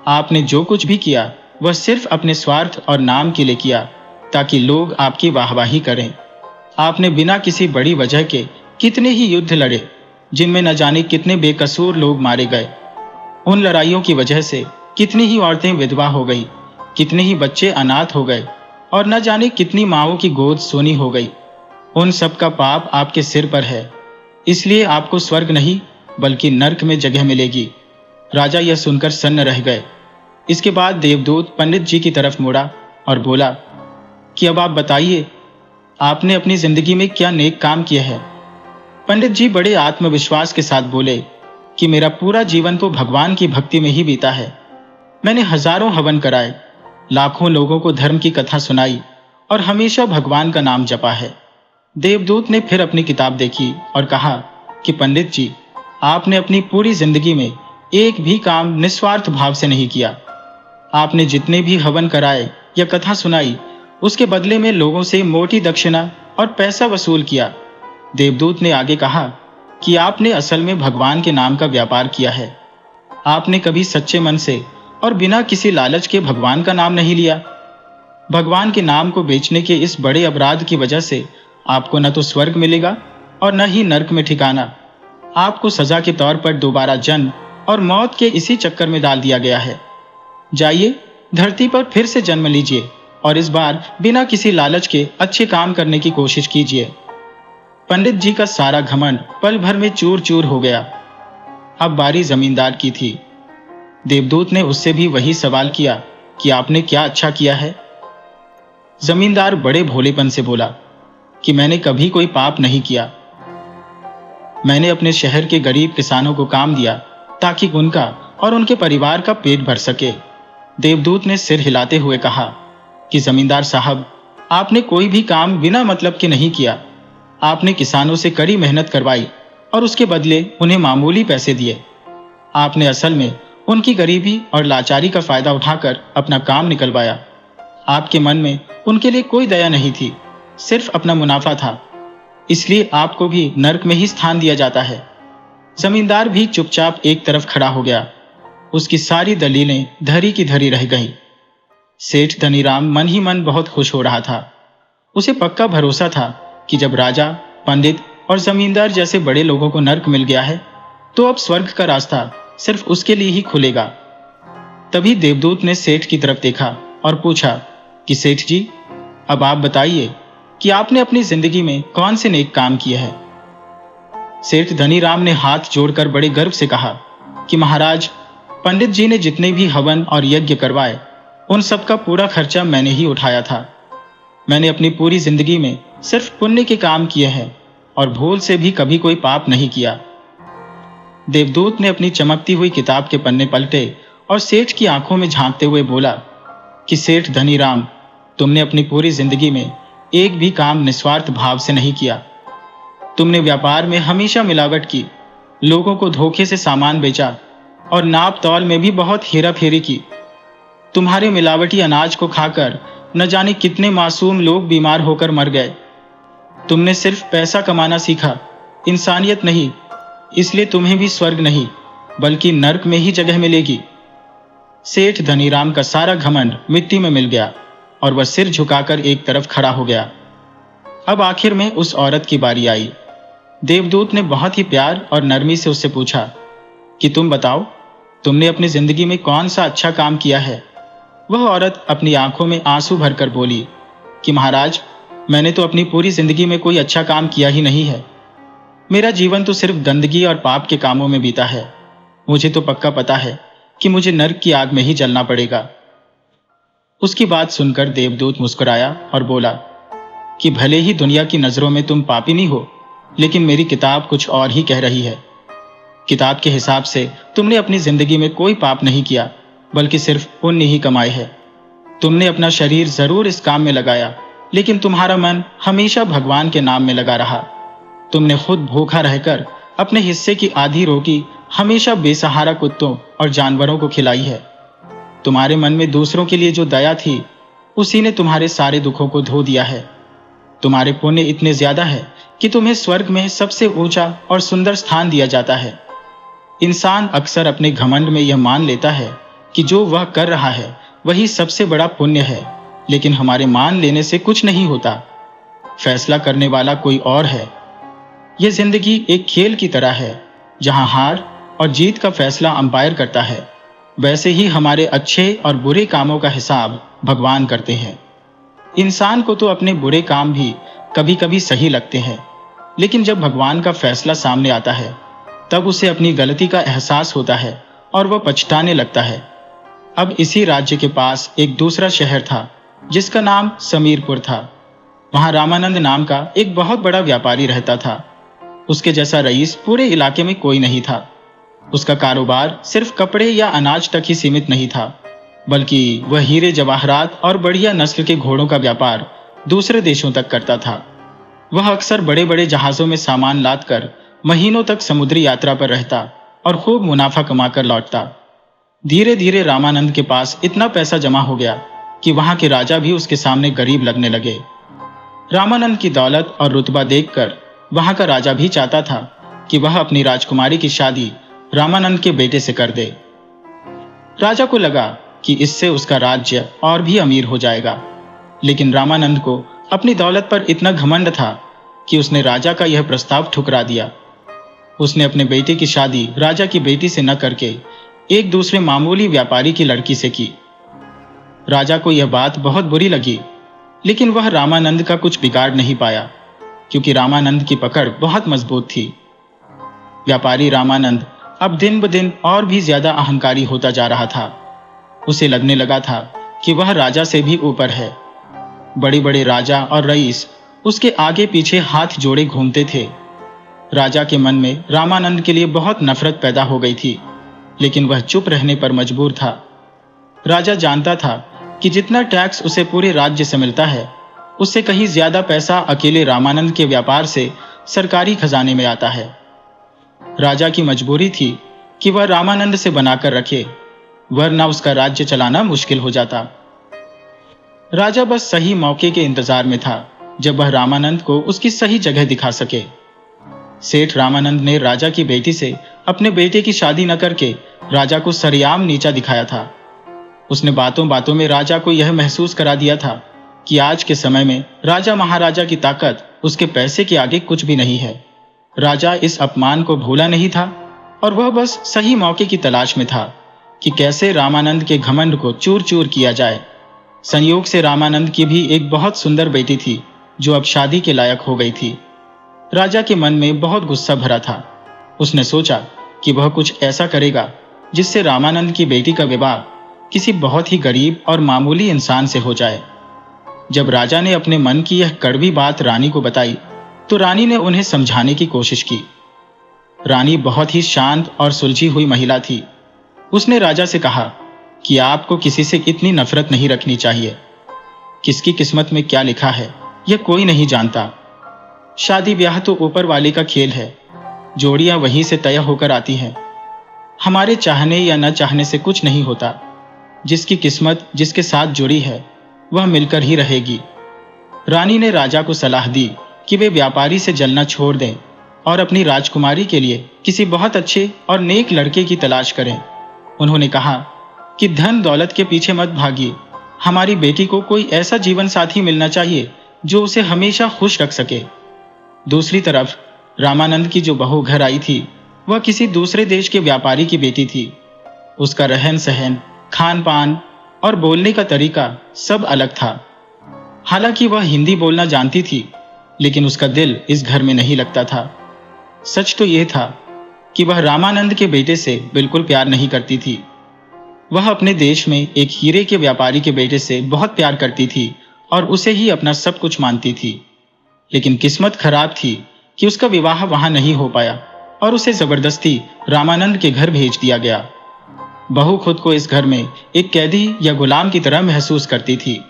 आपने जो कुछ भी किया वह सिर्फ अपने स्वार्थ और नाम के लिए किया ताकि लोग आपकी वाहवाही करें। आपने बिना किसी बड़ी वजह के कितने ही युद्ध लड़े जिनमें न जाने कितने बेकसूर लोग मारे गए। उन लड़ाइयों की वजह से कितनी ही औरतें विधवा हो गई, कितने ही बच्चे अनाथ हो गए और न जाने कितनी माँओं की गोद सोनी हो गई। उन सब का पाप आपके सिर पर है, इसलिए आपको स्वर्ग नहीं बल्कि नर्क में जगह मिलेगी। राजा यह सुनकर सन्न रह गए। इसके बाद देवदूत पंडित जी की तरफ मुड़ा और बोला कि अब आप बताइए, आपने अपनी जिंदगी में क्या नेक काम किया है। पंडित जी बड़े आत्मविश्वास के साथ बोले कि मेरा पूरा जीवन तो भगवान की भक्ति में ही बीता है। मैंने हजारों हवन कराए, लाखों लोगों को धर्म की कथा सुनाई और हमेशा भगवान का नाम जपा है। देवदूत ने फिर अपनी किताब देखी और कहा कि पंडित जी, आपने अपनी पूरी जिंदगी में एक भी काम निस्वार्थ भाव से नहीं किया। आपने जितने भी हवन कराए या कथा सुनाई, उसके बदले में लोगों से मोटी दक्षिणा और पैसा वसूल किया। देवदूत ने आगे कहा कि आपने असल में भगवान के नाम का व्यापार किया है। आपने कभी सच्चे मन से और बिना किसी लालच के भगवान का नाम नहीं लिया। भगवान के नाम को बेचने के इस बड़े अपराध की वजह से आपको न तो स्वर्ग मिलेगा और न ही नर्क में ठिकाना। आपको सजा के तौर पर दोबारा जन्म और मौत के इसी चक्कर में डाल दिया गया है। जाइए, धरती पर फिर से जन्म लीजिए और इस बार बिना किसी लालच के अच्छे काम करने की कोशिश कीजिए। पंडित जी का सारा घमंड पल भर में चूर चूर हो गया। अब बारी जमींदार की थी। देवदूत ने उससे भी वही सवाल किया कि आपने क्या अच्छा किया है। जमींदार बड़े भोलेपन से बोला कि मैंने कभी कोई पाप नहीं किया। मैंने अपने शहर के गरीब किसानों को काम दिया ताकि उनका और उनके परिवार का पेट भर सके। देवदूत ने सिर हिलाते हुए कहा कि जमींदार साहब, आपने कोई भी काम बिना मतलब के नहीं किया। आपने किसानों से कड़ी मेहनत करवाई और उसके बदले उन्हें मामूली पैसे दिए। आपने असल में उनकी गरीबी और लाचारी का फायदा उठाकर अपना काम निकलवाया। आपके मन में उनके लिए कोई दया नहीं थी, सिर्फ अपना मुनाफा था। इसलिए आपको भी नर्क में ही स्थान दिया जाता है। जमींदार भी चुपचाप एक तरफ खड़ा हो गया। उसकी सारी दलीलें धरी की धरी रह गईं। सेठ धनीराम मन ही मन बहुत खुश हो रहा था। उसे पक्का भरोसा था कि जब राजा, पंडित और जमींदार जैसे बड़े लोगों को नर्क मिल गया है तो अब स्वर्ग का रास्ता सिर्फ उसके लिए ही खुलेगा। तभी देवदूत ने सेठ की तरफ देखा और पूछा कि सेठ जी, अब आप बताइए कि आपने अपनी जिंदगी में कौन से नेक काम किए हैं। सेठ धनीराम ने हाथ जोड़कर बड़े गर्व से कहा कि महाराज, पंडित जी ने जितने भी हवन और यज्ञ करवाए उन सब का पूरा खर्चा मैंने ही उठाया था। मैंने अपनी पूरी जिंदगी में सिर्फ पुण्य के काम किए हैं और भूल से भी कभी कोई पाप नहीं किया। देवदूत ने अपनी चमकती हुई किताब के पन्ने पलटे और सेठ की आंखों में झांकते हुए बोला कि सेठ धनीराम, तुमने अपनी पूरी जिंदगी में एक भी काम निस्वार्थ भाव से नहीं किया। तुमने व्यापार में हमेशा मिलावट की, लोगों को धोखे से सामान बेचा और नाप तौल में भी बहुत हेरा फेरी की। तुम्हारे मिलावटी अनाज को खाकर न जाने कितने मासूम लोग बीमार होकर मर गए। तुमने सिर्फ पैसा कमाना सीखा, इंसानियत नहीं। इसलिए तुम्हें भी स्वर्ग नहीं बल्कि नर्क में ही जगह मिलेगी। सेठ धनीराम का सारा घमंड मिट्टी में मिल गया और वह सिर झुकाकर एक तरफ खड़ा हो गया। अब आखिर में उस औरत की बारी आई। देवदूत ने बहुत ही प्यार और नरमी से उससे पूछा कि तुम बताओ, तुमने अपनी जिंदगी में कौन सा अच्छा काम किया है। वह औरत अपनी आंखों में आंसू भरकर बोली कि महाराज, मैंने तो अपनी पूरी जिंदगी में कोई अच्छा काम किया ही नहीं है। मेरा जीवन तो सिर्फ गंदगी और पाप के कामों में बीता है। मुझे तो पक्का पता है कि मुझे नर्क की आग में ही जलना पड़ेगा। उसकी बात सुनकर देवदूत मुस्कुराया और बोला कि भले ही दुनिया की नजरों में तुम पापिनी हो, लेकिन मेरी किताब कुछ और ही कह रही है। किताब के हिसाब से तुमने अपनी जिंदगी में कोई पाप नहीं किया, बल्कि सिर्फ पुण्य ही कमाए है। तुमने अपना शरीर जरूर इस काम में लगाया, लेकिन तुम्हारा मन हमेशा भगवान के नाम में लगा रहा। तुमने खुद भूखा रहकर अपने हिस्से की आधी रोटी हमेशा बेसहारा कुत्तों और जानवरों को खिलाई है। तुम्हारे मन में दूसरों के लिए जो दया थी, उसी ने तुम्हारे सारे दुखों को धो दिया है। तुम्हारे पुण्य इतने ज्यादा है कि तुम्हें स्वर्ग में सबसे ऊंचा और सुंदर स्थान दिया जाता है। इंसान अक्सर अपने घमंड में यह मान लेता है कि जो वह कर रहा है वही सबसे बड़ा पुण्य है, लेकिन हमारे मान लेने से कुछ नहीं होता। फैसला करने वाला कोई और है। यह जिंदगी एक खेल की तरह है, जहां हार और जीत का फैसला अंपायर करता है। वैसे ही हमारे अच्छे और बुरे कामों का हिसाब भगवान करते हैं। इंसान को तो अपने बुरे काम भी कभी कभी सही लगते हैं, लेकिन जब भगवान का फैसला सामने आता है तब उसे अपनी गलती का एहसास होता है और वह पछताने लगता है। अब इसी राज्य के पास एक दूसरा शहर था जिसका नाम समीरपुर था। वहां रामानंद नाम का एक बहुत बड़ा व्यापारी रहता था। उसके जैसा रईस पूरे इलाके में कोई नहीं था। उसका कारोबार सिर्फ कपड़े या अनाज तक ही सीमित नहीं था, बल्कि वह हीरे जवाहरात और बढ़िया नस्ल के घोड़ों का व्यापार दूसरे देशों तक करता था। वह अक्सर बड़े बड़े जहाजों में सामान लादकर महीनों तक समुद्री यात्रा पर रहता और खूब मुनाफा कमाकर लौटता। धीरे धीरे रामानंद के पास इतना पैसा जमा हो गया कि वहां के राजा भी उसके सामने गरीब लगने लगे। रामानंद की दौलत और रुतबा देखकर वहां का राजा भी चाहता था कि वह अपनी राजकुमारी की शादी रामानंद के बेटे से कर दे। राजा को लगा कि इससे उसका राज्य और भी अमीर हो जाएगा, लेकिन रामानंद को अपनी दौलत पर इतना घमंड था कि उसने राजा का यह प्रस्ताव ठुकरा दिया। उसने अपने बेटे की शादी राजा की बेटी से न करके एक दूसरे मामूली व्यापारी की लड़की से की। राजा को यह बात बहुत बुरी लगी, लेकिन वह रामानंद का कुछ बिगाड़ नहीं पाया, क्योंकि रामानंद की पकड़ बहुत मजबूत थी। व्यापारी रामानंद अब दिन ब दिन और भी ज्यादा अहंकारी होता जा रहा था। उसे लगने लगा था कि वह राजा से भी ऊपर है। बड़े बड़े राजा और रईस उसके आगे पीछे हाथ जोड़े घूमते थे। राजा के मन में रामानंद के लिए बहुत नफरत पैदा हो गई थी, लेकिन वह चुप रहने पर मजबूर था। राजा जानता था कि जितना टैक्स उसे पूरे राज्य से मिलता है, उससे कहीं ज्यादा पैसा अकेले रामानंद के व्यापार से सरकारी खजाने में आता है। राजा की मजबूरी थी कि वह रामानंद से बनाकर रखे, वरना उसका राज्य चलाना मुश्किल हो जाता। राजा बस सही मौके के इंतजार में था, जब वह रामानंद को उसकी सही जगह दिखा सके। सेठ रामानंद ने राजा की बेटी से अपने बेटे की शादी न करके राजा को सरेआम नीचा दिखाया था। उसने बातों बातों में राजा को यह महसूस करा दिया था कि आज के समय में राजा महाराजा की ताकत उसके पैसे के आगे कुछ भी नहीं है। राजा इस अपमान को भूला नहीं था और वह बस सही मौके की तलाश में था कि कैसे रामानंद के घमंड को चूर चूर किया जाए। संयोग से रामानंद की भी एक बहुत सुंदर बेटी थी, जो अब शादी के लायक हो गई थी। राजा के मन में बहुत गुस्सा भरा था। उसने सोचा कि वह कुछ ऐसा करेगा जिससे रामानंद की बेटी का विवाह किसी बहुत ही गरीब और मामूली इंसान से हो जाए। जब राजा ने अपने मन की यह कड़वी बात रानी को बताई, तो रानी ने उन्हें समझाने की कोशिश की। रानी बहुत ही शांत और सुलझी हुई महिला थी। उसने राजा से कहा कि आपको किसी से इतनी नफरत नहीं रखनी चाहिए। किसकी किस्मत में क्या लिखा है, यह कोई नहीं जानता। शादी ब्याह तो ऊपर वाले का खेल है, जोड़ियां वहीं से तय होकर आती हैं। हमारे चाहने या न चाहने से कुछ नहीं होता। जिसकी किस्मत जिसके साथ जुड़ी है, वह मिलकर ही रहेगी। रानी ने राजा को सलाह दी कि वे व्यापारी से जलना छोड़ दें और अपनी राजकुमारी के लिए किसी बहुत अच्छे और नेक लड़के की तलाश करें। उन्होंने कहा कि धन दौलत के पीछे मत भागिए, हमारी बेटी को कोई ऐसा जीवन साथी मिलना चाहिए जो उसे हमेशा खुश रख सके। दूसरी तरफ रामानंद की जो बहू घर आई थी वह किसी दूसरे देश के व्यापारी की बेटी थी। उसका रहन सहन, खान पान और बोलने का तरीका सब अलग था। हालांकि वह हिंदी बोलना जानती थी, लेकिन उसका दिल इस घर में नहीं लगता था। सच तो यह था कि वह रामानंद के बेटे से बिल्कुल प्यार नहीं करती थी। वह अपने देश में एक हीरे के व्यापारी के बेटे से बहुत प्यार करती थी और उसे ही अपना सब कुछ मानती थी। लेकिन किस्मत खराब थी कि उसका विवाह वहां नहीं हो पाया और उसे जबरदस्ती रामानंद के घर भेज दिया गया। बहू खुद को इस घर में एक कैदी या गुलाम की तरह महसूस करती थी।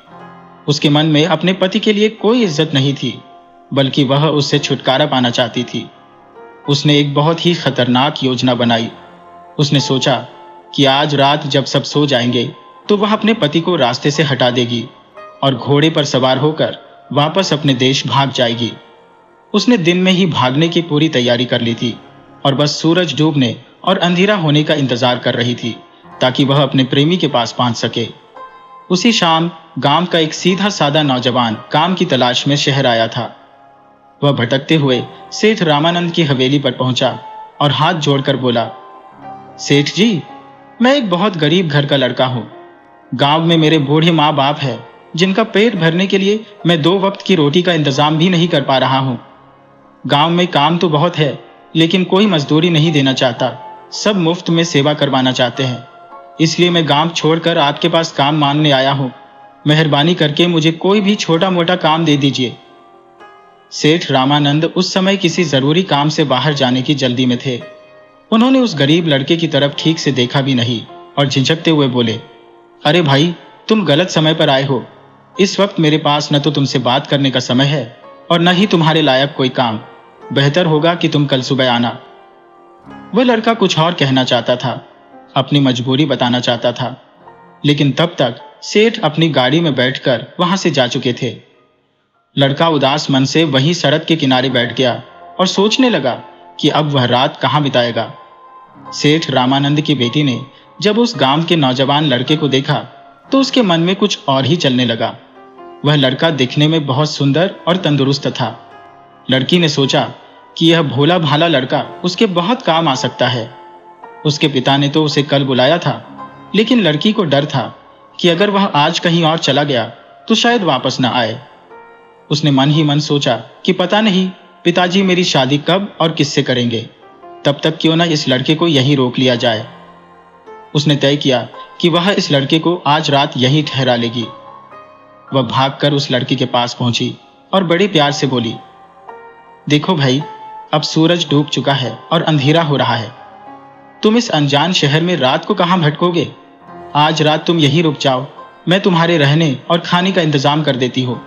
उसके मन में अपने पति के लिए कोई इज्जत नहीं थी, बल्कि वह उससे छुटकारा पाना चाहती थी। उसने एक बहुत ही खतरनाक योजना बनाई। उसने सोचा कि आज रात जब सब सो जाएंगे तो वह अपने पति को रास्ते से हटा देगी और घोड़े पर सवार होकर वापस अपने देश भाग जाएगी। उसने दिन में ही भागने की पूरी तैयारी कर ली थी और बस सूरज डूबने और अंधेरा होने का इंतजार कर रही थी ताकि वह अपने प्रेमी के पास पहुंच सके। उसी शाम गांव का एक सीधा सादा नौजवान काम की तलाश में शहर आया था। वह भटकते हुए सेठ रामानंद की हवेली पर पहुंचा और हाथ जोड़कर बोला, सेठ जी, मैं एक बहुत गरीब घर का लड़का हूं। गांव में मेरे बूढ़े माँ बाप हैं जिनका पेट भरने के लिए मैं 2 वक्त की रोटी का इंतजाम भी नहीं कर पा रहा हूं। गांव में काम तो बहुत है, लेकिन कोई मजदूरी नहीं देना चाहता। सब मुफ्त में सेवा करवाना चाहते हैं। इसलिए मैं गांव छोड़कर आपके पास काम मांगने आया हूं। मेहरबानी करके मुझे कोई भी छोटा मोटा काम दे दीजिए। सेठ रामानंद उस समय किसी जरूरी काम से बाहर जाने की जल्दी में थे। उन्होंने उस गरीब लड़के की तरफ ठीक से देखा भी नहीं और झिझकते हुए बोले, अरे भाई, तुम गलत समय पर आए हो। इस वक्त मेरे पास न तो तुमसे बात करने का समय है और न ही तुम्हारे लायक कोई काम। बेहतर होगा कि तुम कल सुबह आना। वह लड़का कुछ और कहना चाहता था, अपनी मजबूरी बताना चाहता था, लेकिन तब तक सेठ अपनी गाड़ी में बैठकर वहां से जा चुके थे। लड़का उदास मन से वहीं सड़क के किनारे बैठ गया और सोचने लगा कि अब वह रात कहां बिताएगा। सेठ रामानंद की बेटी ने जब उस गांव के नौजवान लड़के को देखा तो उसके मन में कुछ और ही चलने लगा। वह लड़का दिखने में बहुत सुंदर और तंदुरुस्त था। लड़की ने सोचा कि यह भोला भाला लड़का उसके बहुत काम आ सकता है। उसके पिता ने तो उसे कल बुलाया था, लेकिन लड़की को डर था कि अगर वह आज कहीं और चला गया तो शायद वापस न आए। उसने मन ही मन सोचा कि पता नहीं पिताजी मेरी शादी कब और किससे करेंगे, तब तक क्यों ना इस लड़के को यहीं रोक लिया जाए। उसने तय किया कि वह इस लड़के को आज रात यहीं ठहरा लेगी। वह भागकर उस लड़के के पास पहुंची और बड़े प्यार से बोली, देखो भाई, अब सूरज डूब चुका है और अंधेरा हो रहा है। तुम इस अनजान शहर में रात को कहां भटकोगे? आज रात तुम यहीं रुक जाओ, मैं तुम्हारे रहने और खाने का इंतजाम कर देती हूँ।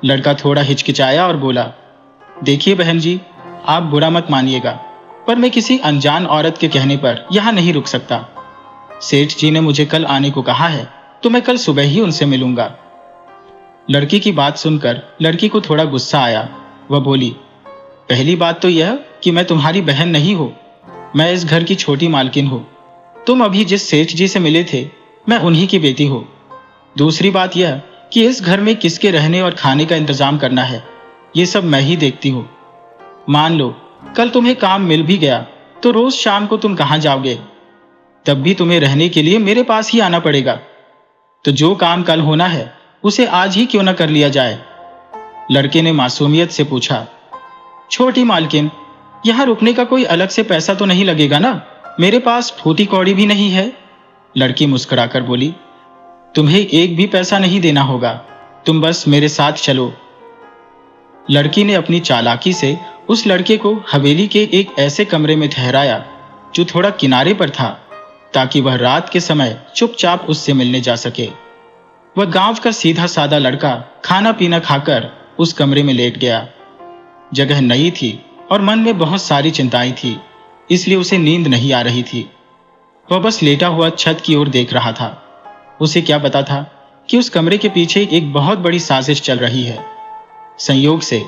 लड़का थोड़ा हिचकिचाया और बोला, देखिए बहन जी, आप बुरा मत मानिएगा, पर मैं किसी अनजान औरत के कहने पर यहाँ नहीं रुक सकता। सेठ जी ने मुझे कल आने को कहा है, तो मैं कल सुबह ही उनसे मिलूंगा। लड़की की बात सुनकर लड़की को थोड़ा गुस्सा आया। वह बोली, पहली बात तो यह कि मैं तुम्हारी बहन नहीं हूं, मैं इस घर की छोटी मालकिन हूं। तुम अभी जिस सेठ जी से मिले थे, मैं उन्हीं की बेटी हूं। दूसरी बात यह कि इस घर में किसके रहने और खाने का इंतजाम करना है, ये सब मैं ही देखती हूँ। मान लो कल तुम्हें काम मिल भी गया तो रोज शाम को तुम कहाँ जाओगे? तब भी तुम्हें रहने के लिए मेरे पास ही आना पड़ेगा। तो जो काम कल होना है उसे आज ही क्यों न कर लिया जाए? लड़के ने मासूमियत से पूछा। छोटी मालकिन, यहाँ रुकने का कोई अलग से पैसा तो नहीं लगेगा ना? मेरे पास फूटी कौड़ी भी नहीं है। लड़की मुस्कुराकर बोली, तुम्हें एक भी पैसा नहीं देना होगा, तुम बस मेरे साथ चलो। लड़की ने अपनी चालाकी से उस लड़के को हवेली के एक ऐसे कमरे में ठहराया जो थोड़ा किनारे पर था, ताकि वह रात के समय चुपचाप उससे मिलने जा सके। वह गांव का सीधा सादा लड़का खाना पीना खाकर उस कमरे में लेट गया। जगह नई थी और मन में बहुत सारी चिंताएं थी, इसलिए उसे नींद नहीं आ रही थी। वह बस लेटा हुआ छत की ओर देख रहा था। उसे क्या पता था कि उस कमरे के पीछे एक बहुत बड़ी साजिश चल रही है। संयोग से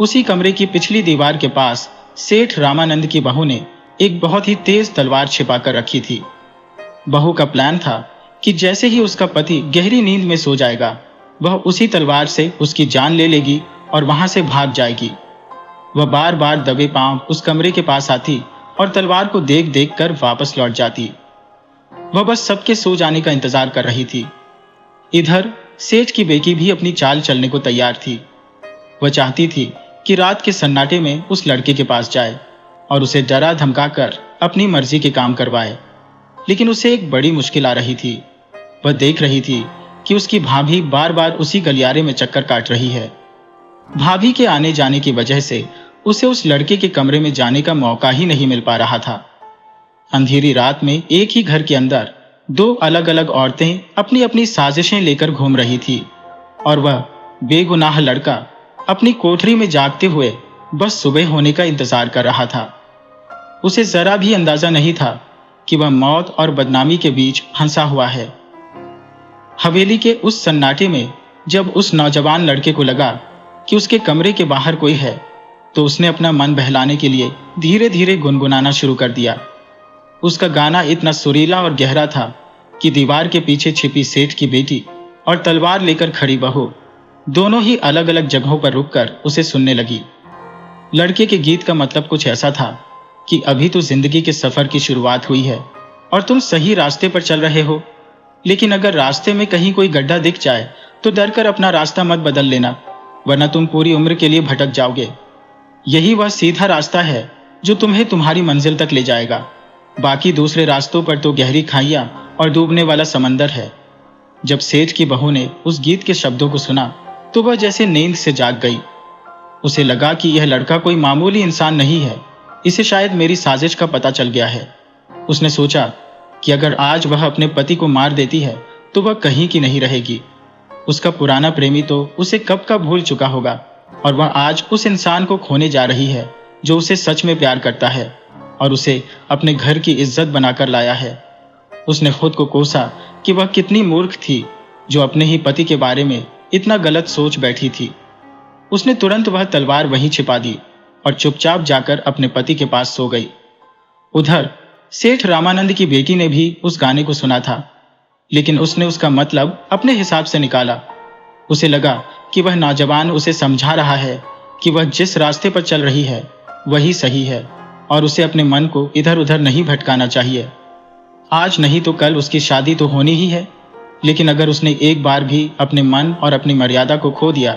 उसी कमरे की पिछली दीवार के पास सेठ रामानंद की बहू ने एक बहुत ही तेज तलवार छिपा कर रखी थी। बहू का प्लान था कि जैसे ही उसका पति गहरी नींद में सो जाएगा, वह उसी तलवार से उसकी जान ले लेगी और वहां से भाग जाएगी। वह बार बार दबे पांव उस कमरे के पास आती और तलवार को देख देख कर वापस लौट जाती। वह बस सबके सो जाने का इंतजार कर रही थी। इधर सेठ की बेटी भी अपनी चाल चलने को तैयार थी। वह चाहती थी कि रात के सन्नाटे में उस लड़के के पास जाए और उसे डरा धमकाकर अपनी मर्जी के काम करवाए। लेकिन उसे एक बड़ी मुश्किल आ रही थी। वह देख रही थी कि उसकी भाभी बार बार उसी गलियारे में चक्कर काट रही है। भाभी के आने जाने की वजह से उसे उस लड़के के कमरे में जाने का मौका ही नहीं मिल पा रहा था। अंधेरी रात में एक ही घर के अंदर दो अलग अलग औरतें अपनी अपनी साजिशें लेकर घूम रही थी और वह बेगुनाह लड़का अपनी कोठरी में जागते हुए बस सुबह होने का इंतजार कर रहा था। उसे जरा भी अंदाजा नहीं था कि वह मौत और बदनामी के बीच फंसा हुआ है। हवेली के उस सन्नाटे में जब उस नौजवान लड़के को लगा कि उसके कमरे के बाहर कोई है, तो उसने अपना मन बहलाने के लिए धीरे धीरे गुनगुनाना शुरू कर दिया। उसका गाना इतना सुरीला और गहरा था कि दीवार के पीछे छिपी सेठ की बेटी और तलवार लेकर खड़ी बहू दोनों ही अलग अलग जगहों पर रुककर उसे सुनने लगी। लड़के के गीत का मतलब कुछ ऐसा था कि अभी तो जिंदगी के सफर की शुरुआत हुई है और तुम सही रास्ते पर चल रहे हो, लेकिन अगर रास्ते में कहीं कोई गड्ढा दिख जाए तो डर कर अपना रास्ता मत बदल लेना, वरना तुम पूरी उम्र के लिए भटक जाओगे। यही वह सीधा रास्ता है जो तुम्हें तुम्हारी मंजिल तक ले जाएगा। बाकी दूसरे रास्तों पर तो गहरी खाइयां और डूबने वाला समंदर है। जब सेठ की बहू ने उस गीत के शब्दों को सुना तो वह जैसे नींद से जाग गई। उसे लगा कि यह लड़का कोई मामूली इंसान नहीं है, इसे शायद मेरी साजिश का पता चल गया है। उसने सोचा कि अगर आज वह अपने पति को मार देती है तो वह कहीं की नहीं रहेगी। उसका पुराना प्रेमी तो उसे कब का भूल चुका होगा और वह आज उस इंसान को खोने जा रही है जो उसे सच में प्यार करता है और उसे अपने घर की इज्जत बनाकर लाया है। उसने खुद को कोसा कि वह कितनी मूर्ख थी जो अपने ही पति के बारे में इतना गलत सोच बैठी थी। उसने तुरंत वह तलवार वहीं छिपा दी और चुपचाप जाकर अपने पति के पास सो गई। उधर सेठ रामानंद की बेटी ने भी उस गाने को सुना था, लेकिन उसने उसका मतलब अपने हिसाब से निकाला। उसे लगा कि वह नौजवान उसे समझा रहा है कि वह जिस रास्ते पर चल रही है वही सही है और उसे अपने मन को इधर उधर नहीं भटकाना चाहिए। आज नहीं तो कल उसकी शादी तो होनी ही है, लेकिन अगर उसने एक बार भी अपने मन और अपनी मर्यादा को खो दिया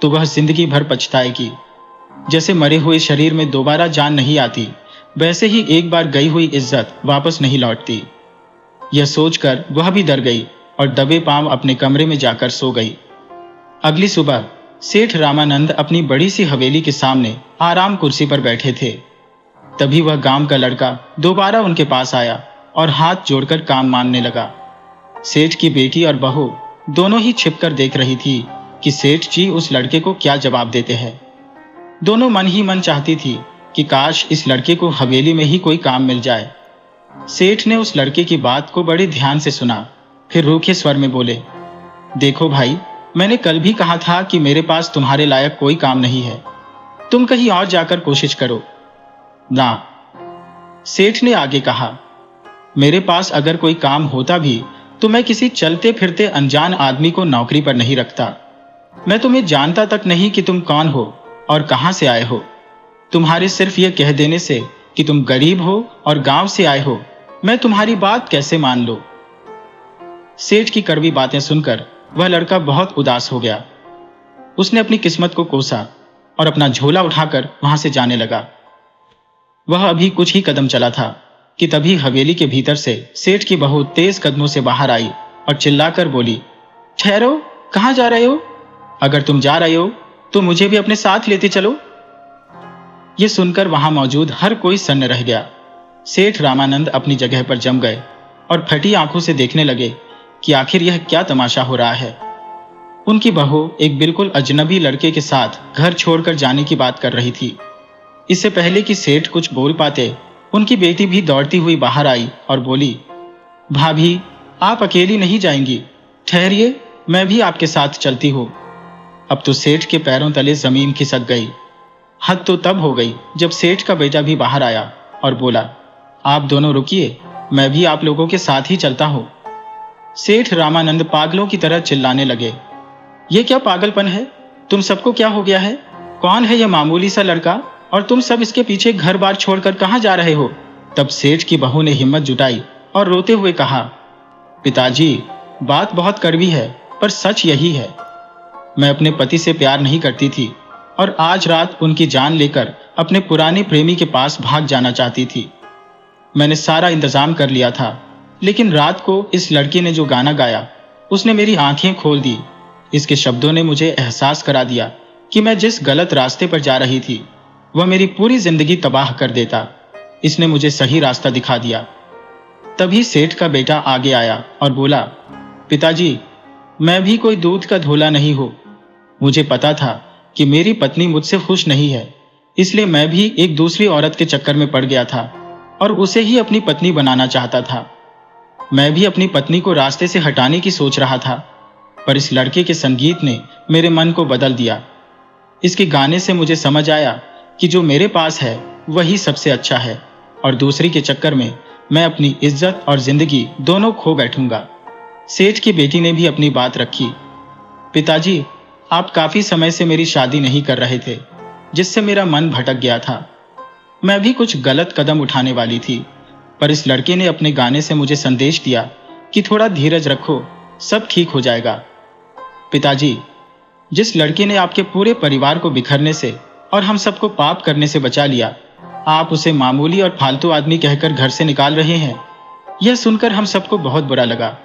तो वह जिंदगी भर पछताएगी। जैसे मरे हुए शरीर में दोबारा जान नहीं आती, वैसे ही एक बार गई हुई इज्जत वापस नहीं लौटती। यह सोचकर वह भी डर गई और दबे पांव अपने कमरे में जाकर सो गई। अगली सुबह सेठ रामानंद अपनी बड़ी सी हवेली के सामने आराम कुर्सी पर बैठे थे। तभी वह गांव का लड़का दोबारा उनके पास आया और हाथ जोड़कर काम मांगने लगा। सेठ की बेटी और बहू दोनों ही छिपकर देख रही थी कि सेठ जी उस लड़के को क्या जवाब देते हैं। दोनों मन ही मन चाहती थी कि काश इस लड़के को हवेली में ही कोई काम मिल जाए। सेठ ने उस लड़के की बात को बड़े ध्यान से सुना, फिर रूखे स्वर में बोले, देखो भाई, मैंने कल भी कहा था कि मेरे पास तुम्हारे लायक कोई काम नहीं है, तुम कहीं और जाकर कोशिश करो ना। सेठ ने आगे कहा, मेरे पास अगर कोई काम होता भी तो मैं किसी चलते फिरते अनजान आदमी को नौकरी पर नहीं रखता। मैं तुम्हें जानता तक नहीं कि तुम कौन हो और कहां से आए हो। तुम्हारे सिर्फ यह कह देने से कि तुम गरीब हो और गांव से आए हो, मैं तुम्हारी बात कैसे मान लूं? सेठ की कड़वी बातें सुनकर वह लड़का बहुत उदास हो गया। उसने अपनी किस्मत को कोसा और अपना झोला उठाकर वहां से जाने लगा। वह अभी कुछ ही कदम चला था कि तभी हवेली के भीतर से सेठ की बहू तेज कदमों से बाहर आई और चिल्लाकर बोली, ठहरो, कहां जा रहे हो? अगर तुम जा रहे हो तो मुझे भी अपने साथ लेते चलो। यह सुनकर वहां मौजूद हर कोई सन्न रह गया। सेठ रामानंद अपनी जगह पर जम गए और फटी आंखों से देखने लगे कि आखिर यह क्या तमाशा हो रहा है। उनकी बहू एक बिल्कुल अजनबी लड़के के साथ घर छोड़कर जाने की बात कर रही थी। इससे पहले कि सेठ कुछ बोल पाते, उनकी बेटी भी दौड़ती हुई बाहर आई और बोली, भाभी, आप अकेली नहीं जाएंगी, ठहरिए, मैं भी आपके साथ चलती हूँ। अब तो सेठ के पैरों तले जमीन खिसक गई। हद तो तब हो गई जब सेठ का बेटा भी बाहर आया और बोला, आप दोनों रुकिए, मैं भी आप लोगों के साथ ही चलता हूँ। सेठ रामानंद पागलों की तरह चिल्लाने लगे, ये क्या पागलपन है? तुम सबको क्या हो गया है? कौन है यह मामूली सा लड़का और तुम सब इसके पीछे घर बार छोड़कर कहाँ जा रहे हो? तब सेठ की बहू ने हिम्मत जुटाई और रोते हुए कहा, पिताजी, बात बहुत कड़वी है पर सच यही है। मैं अपने पति से प्यार नहीं करती थी और आज रात उनकी जान लेकर अपने पुराने प्रेमी के पास भाग जाना चाहती थी। मैंने सारा इंतजाम कर लिया था, लेकिन रात को इस लड़की ने जो गाना गाया उसने मेरी आंखें खोल दी। इसके शब्दों ने मुझे एहसास करा दिया कि मैं जिस गलत रास्ते पर जा रही थी वह मेरी पूरी जिंदगी तबाह कर देता। इसने मुझे सही रास्ता दिखा दिया। तभी सेठ का बेटा आगे आया और बोला, पिताजी, मैं भी कोई दूध का धोला नहीं हूं। मुझे पता था कि मेरी पत्नी मुझसे खुश नहीं है, इसलिए मैं भी एक दूसरी औरत के चक्कर में पड़ गया था और उसे ही अपनी पत्नी बनाना चाहता था। मैं भी अपनी पत्नी को रास्ते से हटाने की सोच रहा था, पर इस लड़के के संगीत ने मेरे मन को बदल दिया। इसके गाने से मुझे समझ आया कि जो मेरे पास है वही सबसे अच्छा है और दूसरी के चक्कर में मैं अपनी इज्जत और जिंदगी दोनों खो बैठूंगा। सेठ की बेटी ने भी अपनी बात रखी, पिताजी, आप काफी समय से मेरी शादी नहीं कर रहे थे, जिससे मेरा मन भटक गया था। मैं भी कुछ गलत कदम उठाने वाली थी, पर इस लड़के ने अपने गाने से मुझे संदेश दिया कि थोड़ा धीरज रखो, सब ठीक हो जाएगा। पिताजी, जिस लड़के ने आपके पूरे परिवार को बिखरने से और हम सबको पाप करने से बचा लिया, आप उसे मामूली और फालतू आदमी कहकर घर से निकाल रहे हैं। यह सुनकर हम सबको बहुत बुरा लगा।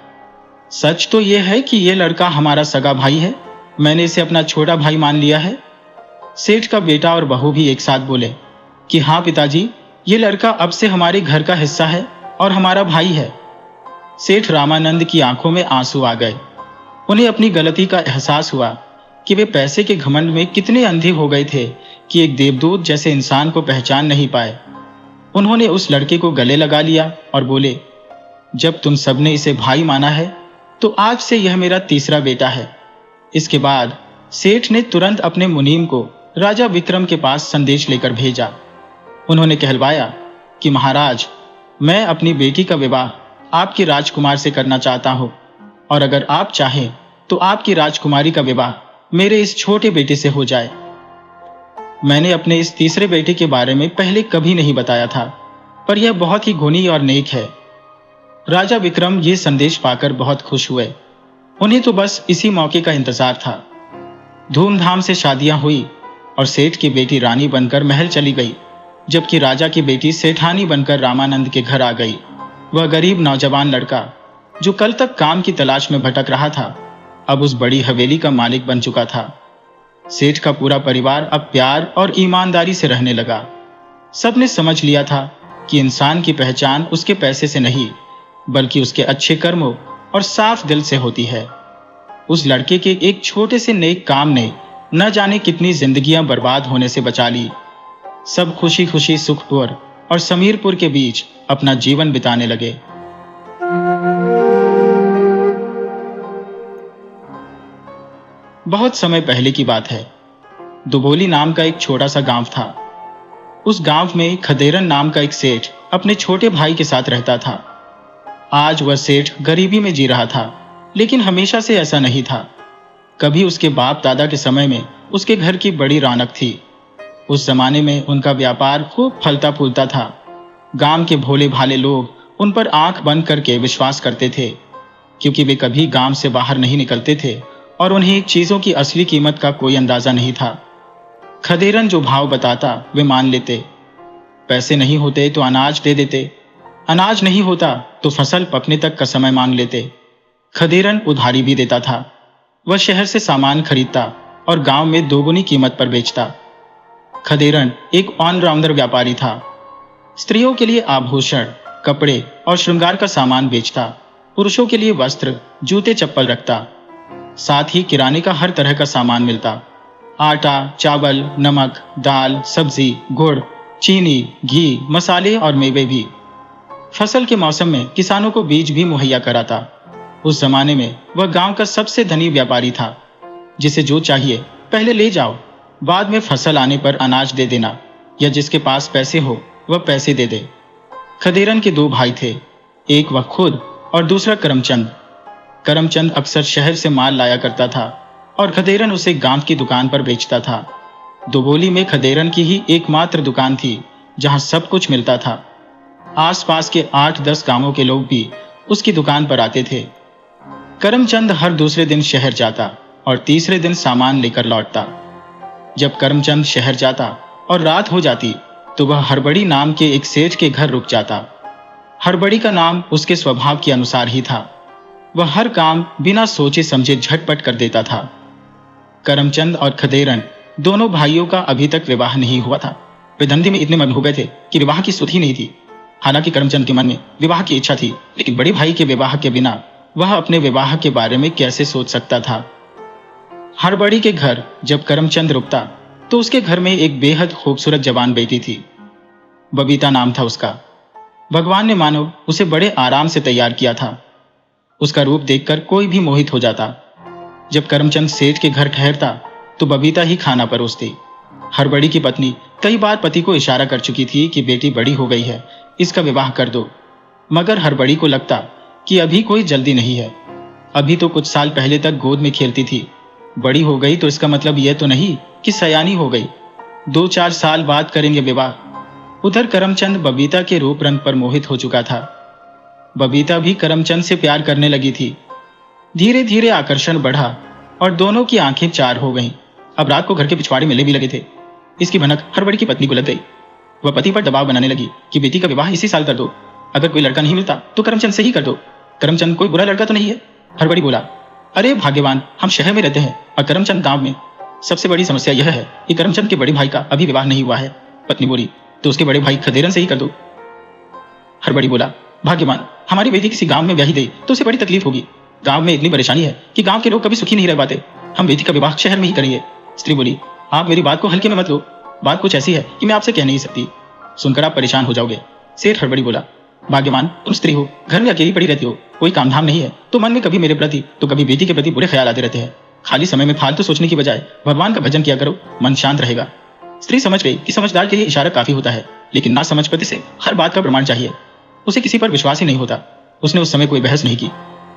सच तो यह है कि यह लड़का हमारा सगा भाई है। मैंने इसे अपना छोटा भाई मान लिया है। सेठ का बेटा और बहू भी एक साथ बोले कि हाँ पिताजी, ये लड़का अब से हमारे घर का हिस्सा है और हमारा भाई है। सेठ रामानंद की आंखों में आंसू आ गए। उन्हें अपनी गलती का एहसास हुआ कि वे पैसे के घमंड में कितने अंधे हो गए थे कि एक देवदूत जैसे इंसान को पहचान नहीं पाए। उन्होंने उस लड़के को गले लगा लिया और बोले, जब तुम सबने इसे भाई माना है तो आज से यह मेरा तीसरा बेटा है। इसके बाद सेठ ने तुरंत अपने मुनीम को राजा विक्रम के पास संदेश लेकर भेजा। उन्होंने कहलवाया कि महाराज, मैं अपनी बेटी का विवाह आपकी राजकुमार से करना चाहता हूं और अगर आप चाहें तो आपकी राजकुमारी का विवाह मेरे इस छोटे बेटे से हो जाए। मैंने अपने इस तीसरे बेटे के बारे में पहले कभी नहीं बताया था, पर यह बहुत ही गुणी और नेक है। राजा विक्रम ये संदेश पाकर बहुत खुश हुए। उन्हें तो बस इसी मौके का इंतजार था। धूमधाम से शादियां हुई और सेठ की बेटी रानी बनकर महल चली गई, जबकि राजा की बेटी सेठानी बनकर रामानंद के घर आ गई। वह गरीब नौजवान लड़का जो कल तक काम की तलाश में भटक रहा था, अब उस बड़ी हवेली का मालिक बन चुका था। सेठ का पूरा परिवार अब प्यार और ईमानदारी से रहने लगा। सबने समझ लिया था कि इंसान की पहचान उसके पैसे से नहीं, बल्कि उसके अच्छे कर्मों और साफ दिल से होती है। उस लड़के के एक छोटे से नेक काम ने न जाने कितनी जिंदगियां बर्बाद होने से बचा ली। सब खुशी खुशी सुखपुर और समीरपुर के बीच अपना जीवन बिताने लगे। बहुत समय पहले की बात है। दुबोली नाम का एक छोटा सा गांव था। उस गांव में खदेरन नाम का एक सेठ अपने छोटे भाई के साथ रहता था। आज वह सेठ गरीबी में जी रहा था, लेकिन हमेशा से ऐसा नहीं था। कभी उसके बाप दादा के समय में उसके घर की बड़ी रौनक थी। उस जमाने में उनका व्यापार खूब फलता फूलता था। गांव के भोले भाले लोग उन पर आंख बंद करके विश्वास करते थे, क्योंकि वे कभी गांव से बाहर नहीं निकलते थे और उन्हें चीजों की असली कीमत का कोई अंदाजा नहीं था। खदेरन जो भाव बताता वे मान लेते। पैसे नहीं होते तो अनाज दे देते, अनाज नहीं होता तो फसल पकने तक का समय मांग लेते। खदेरन उधारी भी देता था। वह शहर से सामान खरीदता और गांव में दोगुनी कीमत पर बेचता। खदेरन एक ऑलराउंडर व्यापारी था। स्त्रियों के लिए आभूषण, कपड़े और श्रृंगार का सामान बेचता। पुरुषों के लिए वस्त्र, जूते चप्पल रखता। साथ ही किराने का हर तरह का सामान मिलता। आटा, चावल, नमक, दाल, सब्जी, गुड़, चीनी, घी, मसाले और मेवे भी। फसल के मौसम में किसानों को बीज भी मुहैया कराता। उस जमाने में वह गांव का सबसे धनी व्यापारी था, जिसे जो चाहिए पहले ले जाओ, बाद में फसल आने पर अनाज दे देना, या जिसके पास पैसे हो वह पैसे दे दे। खदेरन के दो भाई थे, एक वह खुद और दूसरा करमचंद। करमचंद अक्सर शहर से माल लाया करता था और खदेरन उसे गांव की दुकान पर बेचता था। दोबोली में खदेरन की ही एकमात्र दुकान थी जहां सब कुछ मिलता था। आसपास के 8-10 गांवों के लोग भी उसकी दुकान पर आते थे। करमचंद हर दूसरे दिन शहर जाता और तीसरे दिन सामान लेकर लौटता। जब करमचंद शहर जाता और रात हो जाती तो वह हड़बड़ी नाम के एक सेठ के घर रुक जाता। हड़बड़ी का नाम उसके स्वभाव के अनुसार ही था। वह हर काम बिना सोचे समझे झटपट कर देता था। करमचंद और खदेरन दोनों भाइयों का अभी तक विवाह नहीं हुआ था। वे धंधे में इतने मग्न हो गए थे कि विवाह की सुध ही नहीं थी। हालांकि करमचंद के मन में विवाह की इच्छा थी, लेकिन बड़े भाई के विवाह के बिना वह अपने विवाह के बारे में कैसे सोच सकता था। हड़बड़ी के घर जब करमचंद रुकता तो उसके घर में एक बेहद खूबसूरत जवान बेटी थी। बबीता नाम था उसका। भगवान ने मानो उसे बड़े आराम से तैयार किया था। उसका रूप देखकर कोई भी मोहित हो जाता। जब करमचंद सेठ के घर ठहरता तो बबीता ही खाना परोसती। हड़बड़ी की पत्नी कई बार पति को इशारा कर चुकी थी कि बेटी बड़ी हो गई है, इसका विवाह कर दो, मगर हड़बड़ी को लगता कि अभी कोई जल्दी नहीं है। अभी तो कुछ साल पहले तक गोद में खेलती थी, बड़ी हो गई तो इसका मतलब यह तो नहीं कि सयानी हो गई। 2-4 साल बाद करेंगे विवाह। उधर करमचंद बबीता के रूप रंग पर मोहित हो चुका था। बबीता भी करमचंद से प्यार करने लगी थी। धीरे धीरे आकर्षण बढ़ा और दोनों की आंखें चार हो गईं। अब रात को घर के पिछवाड़े मेले भी लगे थे। इसकी भनक हड़बड़ी की पत्नी को लग गई। वह पति पर दबाव बनाने लगी कि बेटी का विवाह इसी साल कर दो। अगर कोई लड़का नहीं मिलता तो करमचंद से ही कर दो। करमचंद कोई बुरा लड़का तो नहीं है? हड़बड़ी बोला, अरे भाग्यवान, हम शहर में रहते हैं और करमचंद गांव में। सबसे बड़ी समस्या यह है कि करमचंद के बड़े भाई का अभी विवाह नहीं हुआ है। पत्नी बोली, तो उसके बड़े भाई खदेरन से ही कर दो। हड़बड़ी बोला, भाग्यवान, हमारी बेटी किसी गांव में ब्याही दे तो उसे बड़ी तकलीफ होगी। गांव में इतनी परेशानी है कि गांव के लोग कभी सुखी नहीं रह पाते। हम बेटी का विवाह शहर में ही करेंगे। स्त्री बोली, आप मेरी बात को हल्के में मत लो। बात कुछ ऐसी है कि मैं आपसे कह नहीं सकती। सुनकर आप परेशान हो जाओगे। सेठ हड़बड़ी बोला, भाग्यवान, तुम स्त्री हो, घर में अकेली पड़ी रहती हो, कोई काम धाम नहीं है, तो मन में कभी मेरे प्रति तो कभी बेटी के प्रति बुरे ख्याल आते रहते हैं। खाली समय में फालतू सोचने की बजाय भगवान का भजन किया करो, मन शांत रहेगा। स्त्री समझ गई कि समझदार के लिए इशारा काफी होता है, लेकिन ना समझ पति से हर बात का प्रमाण चाहिए। उसे किसी पर विश्वास ही नहीं होता। उसने उस समय कोई बहस नहीं की।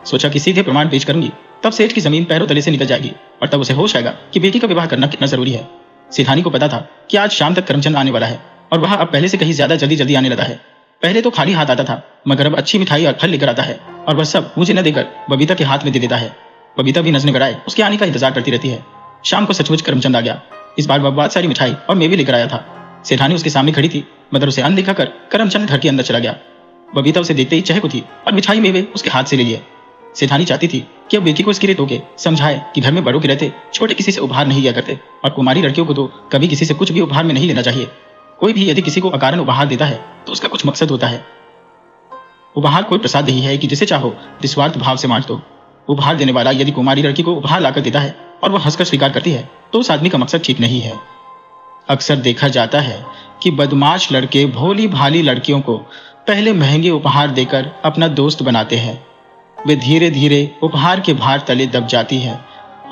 सोचा कि सीधे प्रमाण पेश करूंगी, तब सेठ की जमीन पैरों तले से निकल जाएगी और तब उसे होश आएगा कि बेटी का विवाह करना कितना जरूरी है। सेठानी को पता था कि आज शाम तक करमचंद आने वाला है और वह अब पहले से कहीं ज्यादा जल्दी आने लगा है। पहले तो खाली हाथ आता था, मगर अब अच्छी मिठाई और फल लेकर आता है और वह सब मुझे न देकर बबीता के हाथ में दे देता है। बबीता भी नजर गड़ाए उसके आने का इंतजार करती रहती है। शाम को सचमुच करमचंद आ गया। इस बार वह बहुत सारी मिठाई और मेवे लेकर आया था। सेठानी उसके सामने खड़ी थी, मगर उसे अनदेखा कर करमचंद घर के अंदर चला गया। बबीता उसे देखते ही चहक उठी और मिठाई मेवे उसके हाथ से ले लिए। सेठानी चाहती थी कि अब बेटी को इसके लिए टोके, समझाए कि घर में बड़ों के रहते छोटे किसी से उपहार नहीं लिया करते और कुमारी लड़कियों को तो कभी किसी से कुछ भी उपहार में नहीं लेना चाहिए। कोई भी यदि किसी को अकारण उपहार देता है तो उसका कुछ मकसद होता है। उपहार कोई प्रसाद नहीं है कि जिसे चाहो निस्वार्थ भाव से बांट दो। उपहार देने वाला यदि कुमारी लड़की को उपहार लाकर देता है और वह हंसकर स्वीकार करती है तो उस आदमी का मकसद ठीक नहीं है। अक्सर देखा जाता है कि बदमाश लड़के भोली भाली लड़कियों को पहले महंगे उपहार देकर अपना दोस्त बनाते हैं। वे धीरे धीरे उपहार के भार तले दब जाती है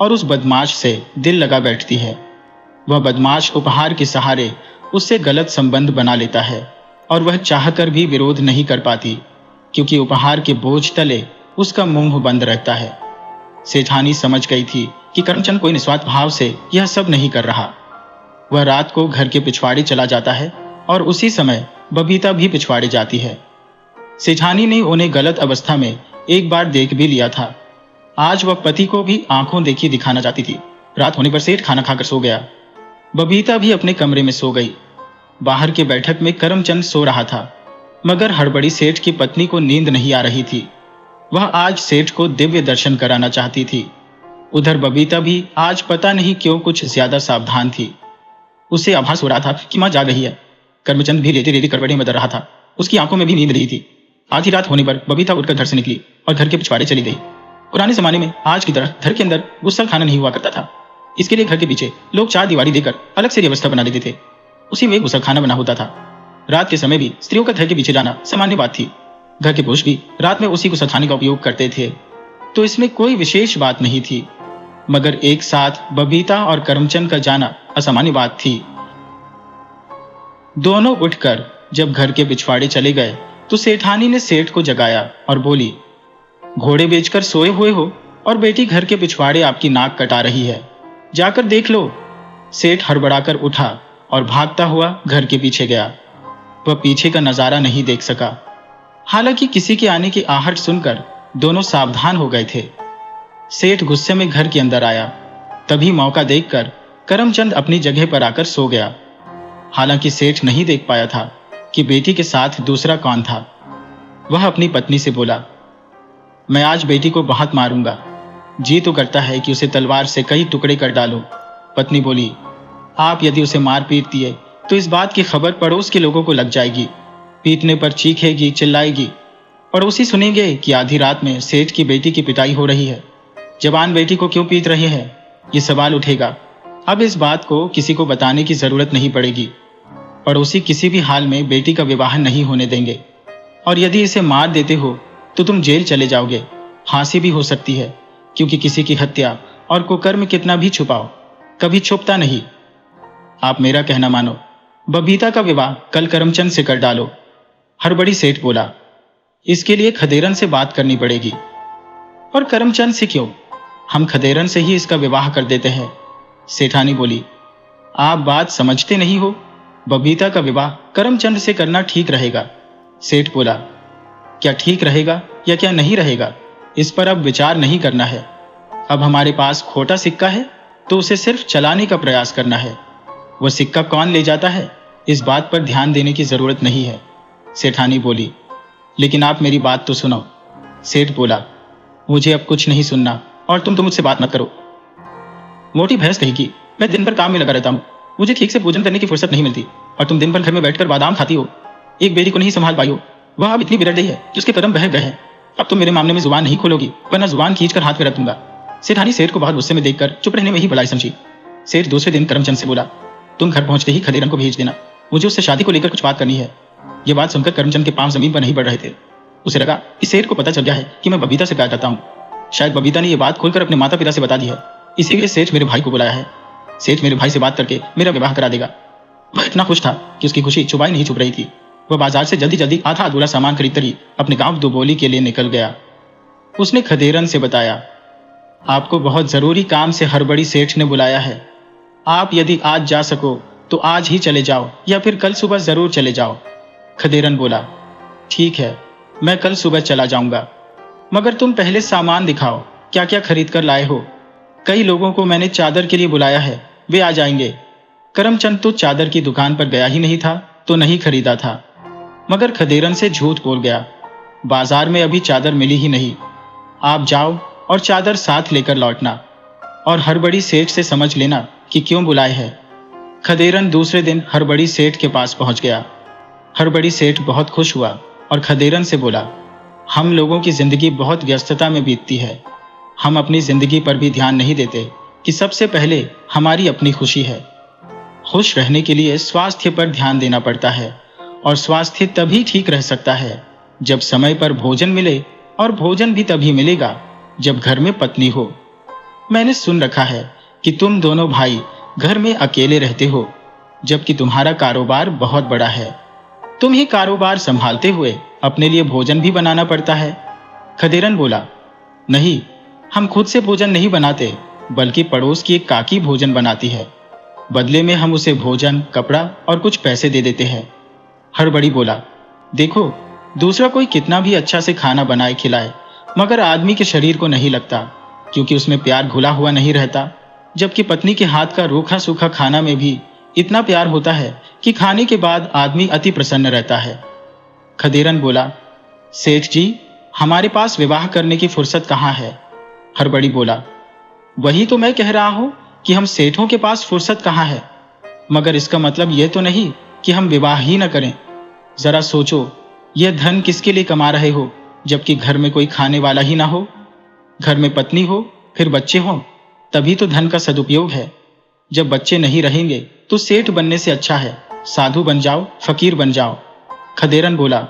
और उस बदमाश से दिल लगा बैठती है। वह बदमाश उपहार के सहारे उससे गलत संबंध बना लेता है और वह चाहकर भी विरोध नहीं कर पाती, क्योंकि उपहार के बोझ तले उसका मुंह बंद रहता है। सेठानी समझ गई थी कि करमचंद कोई निस्वार्थ भाव से यह सब नहीं कर रहा। वह रात को घर के पिछवाड़े चला जाता है और उसी समय बबीता भी पिछवाड़े जाती है। सेठानी ने उन्हें गलत अवस्था में एक बार देख भी लिया था। आज वह पति को भी आंखों देखी दिखाना चाहती थी। रात होने पर सेठ खाना खाकर सो गया। बबीता भी अपने कमरे में सो गई। बाहर के बैठक में करमचंद सो रहा था, मगर हड़बड़ी सेठ की पत्नी को नींद नहीं आ रही थी। वह आज सेठ को दिव्य दर्शन कराना चाहती थी। उधर बबीता भी आज पता नहीं क्यों कुछ ज्यादा सावधान थी। उसे आभास हो रहा था कि मां जाग रही है। करमचंद भी लेटे लेटे करवटे में दर रहा था। उसकी आंखों में भी नींद नहीं थी। आधी रात होने पर बबीता उठकर घर से निकली और घर के पिछवाड़े चली गई। पुराने जमाने में आज की तरह घर के अंदर गुस्सा खाना नहीं हुआ करता था। इसके लिए घर के पीछे लोग 4 दीवारी देकर अलग से व्यवस्था बना देते थे। उसी में गुस्सा खाना बना होता था। रात के समय भी स्त्रियों का घर के पीछे जाना सामान्य बात थी। घर के पुरुष भी रात में उसी गुस्सा खाने का उपयोग करते थे। तो इसमें कोई विशेष बात नहीं थी, मगर एक साथ बबीता और करमचंद का जाना असामान्य बात थी। दोनों उठकर जब घर के पिछवाड़े चले गए तो सेठानी ने सेठ को जगाया और बोली, घोड़े बेचकर सोए हुए हो और बेटी घर के पिछवाड़े आपकी नाक कटा रही है, जाकर देख लो। सेठ हड़बड़ाकर उठा और भागता हुआ घर के पीछे गया। वह पीछे का नजारा नहीं देख सका। हालांकि किसी के आने की आहट सुनकर दोनों सावधान हो गए थे। सेठ गुस्से में घर के अंदर आया। तभी मौका देखकर करमचंद अपनी जगह पर आकर सो गया। हालांकि सेठ नहीं देख पाया था कि बेटी के साथ दूसरा कौन था। वह अपनी पत्नी से बोला, मैं आज बेटी को बहुत मारूंगा, जी तो करता है कि उसे तलवार से कई टुकड़े कर डालूं। पत्नी बोली, आप यदि उसे मार पीट दिए तो इस बात की खबर पड़ोस के लोगों को लग जाएगी। पीटने पर चीखेगी, चिल्लाएगी। पड़ोसी सुनेंगे कि आधी रात में सेठ की बेटी की पिटाई हो रही है। जवान बेटी को क्यों पीट रहे हैं, ये सवाल उठेगा। अब इस बात को किसी को बताने की जरूरत नहीं पड़ेगी। पड़ोसी किसी भी हाल में बेटी का विवाह नहीं होने देंगे, और यदि इसे मार देते हो तो तुम जेल चले जाओगे। फांसी भी हो सकती है, क्योंकि किसी की हत्या और कुकर्म कितना भी छुपाओ, कभी छुपता नहीं। आप मेरा कहना मानो, बबीता का विवाह कल करमचंद से कर डालो। हड़बड़ी सेठ बोला, इसके लिए खदेरन से बात करनी पड़ेगी। और करमचंद से क्यों, हम खदेरन से ही इसका विवाह कर देते हैं। सेठानी बोली, आप बात समझते नहीं हो। बबीता का विवाह करमचंद से करना ठीक रहेगा। सेठ बोला, क्या ठीक रहेगा या क्या नहीं रहेगा, इस पर अब विचार नहीं करना है। अब हमारे पास खोटा सिक्का है तो उसे सिर्फ चलाने का प्रयास करना है। वह सिक्का कौन ले जाता है, इस बात पर ध्यान देने की जरूरत नहीं है। सेठानी बोली, लेकिन आप मेरी बात तो सुनो। सेठ बोला, मुझे अब कुछ नहीं सुनना और तुम तो मुझसे बात मत करो। मोटी भैंस कहेगी, मैं दिन भर काम में लगा रहता हूँ, मुझे ठीक से भोजन करने की फुर्सत नहीं मिलती, और तुम दिन भर घर में बैठकर बादाम खाती हो। एक बेटी को नहीं संभाल पाई हो, वह अब इतनी बिगड़ गई है कि उसके कदम बह गए हैं। अब तुम मेरे मामले में जुबान नहीं खोलोगी, वरना जुबान खींचकर हाथ में रख दूंगा। सेठानी सेठ को बहुत गुस्से में देखकर चुप रहने में ही भलाई समझी। सेठ दूसरे दिन करमचंद से बोला, तुम घर पहुंचते ही खदेरन को भेज देना, मुझे उससे शादी को लेकर कुछ बात करनी है। यह बात सुनकर करमचंद के पांव जमीन पर नहीं बढ़ रहे थे। उसे लगा कि सेठ को पता चल गया है कि मैं बबीता से प्यार करता हूँ। शायद बबीता ने यह बात खोलकर अपने माता पिता से बता दी है, इसीलिए सेठ मेरे भाई को बुलाया है। सेठ मेरे भाई से बात करके मेरा विवाह करा देगा। वह इतना खुश था कि उसकी खुशी छुपाई नहीं छुप रही थी। वह बाजार से जल्दी जल्दी आधा अधूरा सामान खरीदकर ही अपने गांव दुबोली के लिए निकल गया। उसने खदेरन से बताया, आपको बहुत जरूरी काम से हड़बड़ी सेठ ने बुलाया है। आप यदि आज जा सको तो आज ही चले जाओ, या फिर कल सुबह जरूर चले जाओ। खदेरन बोला, ठीक है, मैं कल सुबह चला जाऊंगा, मगर तुम पहले सामान दिखाओ, क्या क्या खरीद कर लाए हो। कई लोगों को मैंने चादर के लिए बुलाया है, वे आ जाएंगे। करमचंद तो चादर की दुकान पर गया ही नहीं था तो नहीं खरीदा था, मगर खदेरन से झूठ बोल गया। बाजार में अभी चादर मिली ही नहीं। आप जाओ और चादर साथ लेकर लौटना, और हड़बड़ी सेठ से समझ लेना कि क्यों बुलाए है। खदेरन दूसरे दिन हड़बड़ी सेठ के पास पहुंच गया। हड़बड़ी सेठ बहुत खुश हुआ और खदेरन से बोला, हम लोगों की जिंदगी बहुत व्यस्तता में बीतती है। हम अपनी जिंदगी पर भी ध्यान नहीं देते कि सबसे पहले हमारी अपनी खुशी है। खुश रहने के लिए स्वास्थ्य पर ध्यान देना पड़ता है, और स्वास्थ्य तभी ठीक रह सकता है जब समय पर भोजन मिले, और भोजन भी तभी मिलेगा जब घर में पत्नी हो। मैंने सुन रखा है कि तुम दोनों भाई घर में अकेले रहते हो, जबकि तुम्हारा कारोबार बहुत बड़ा है। तुम ही कारोबार संभालते हुए अपने लिए भोजन भी बनाना पड़ता है। खदेरन बोला, नहीं, हम खुद से भोजन नहीं बनाते, बल्कि पड़ोस की एक काकी भोजन बनाती है। बदले में हम उसे भोजन, कपड़ा और कुछ पैसे दे देते हैं। हड़बड़ी बोला, देखो, दूसरा कोई कितना भी अच्छा से खाना बनाए खिलाए, मगर आदमी के शरीर को नहीं लगता, क्योंकि उसमें प्यार घुला हुआ नहीं रहता। जबकि पत्नी के हाथ का रूखा सूखा खाना में भी इतना प्यार होता है कि खाने के बाद आदमी अति प्रसन्न रहता है। खदेरन बोला, सेठ जी, हमारे पास विवाह करने की फुर्सत कहाँ है। हड़बड़ी बोला, वही तो मैं कह रहा हूं कि हम सेठों के पास फुर्सत कहाँ है, मगर इसका मतलब यह तो नहीं कि हम विवाह ही न करें। जरा सोचो, यह धन किसके लिए कमा रहे हो, जबकि घर में कोई खाने वाला ही ना हो। घर में पत्नी हो, फिर बच्चे हों, तभी तो धन का सदुपयोग है। जब बच्चे नहीं रहेंगे तो सेठ बनने से अच्छा है साधु बन जाओ, फकीर बन जाओ। खदेरन बोला,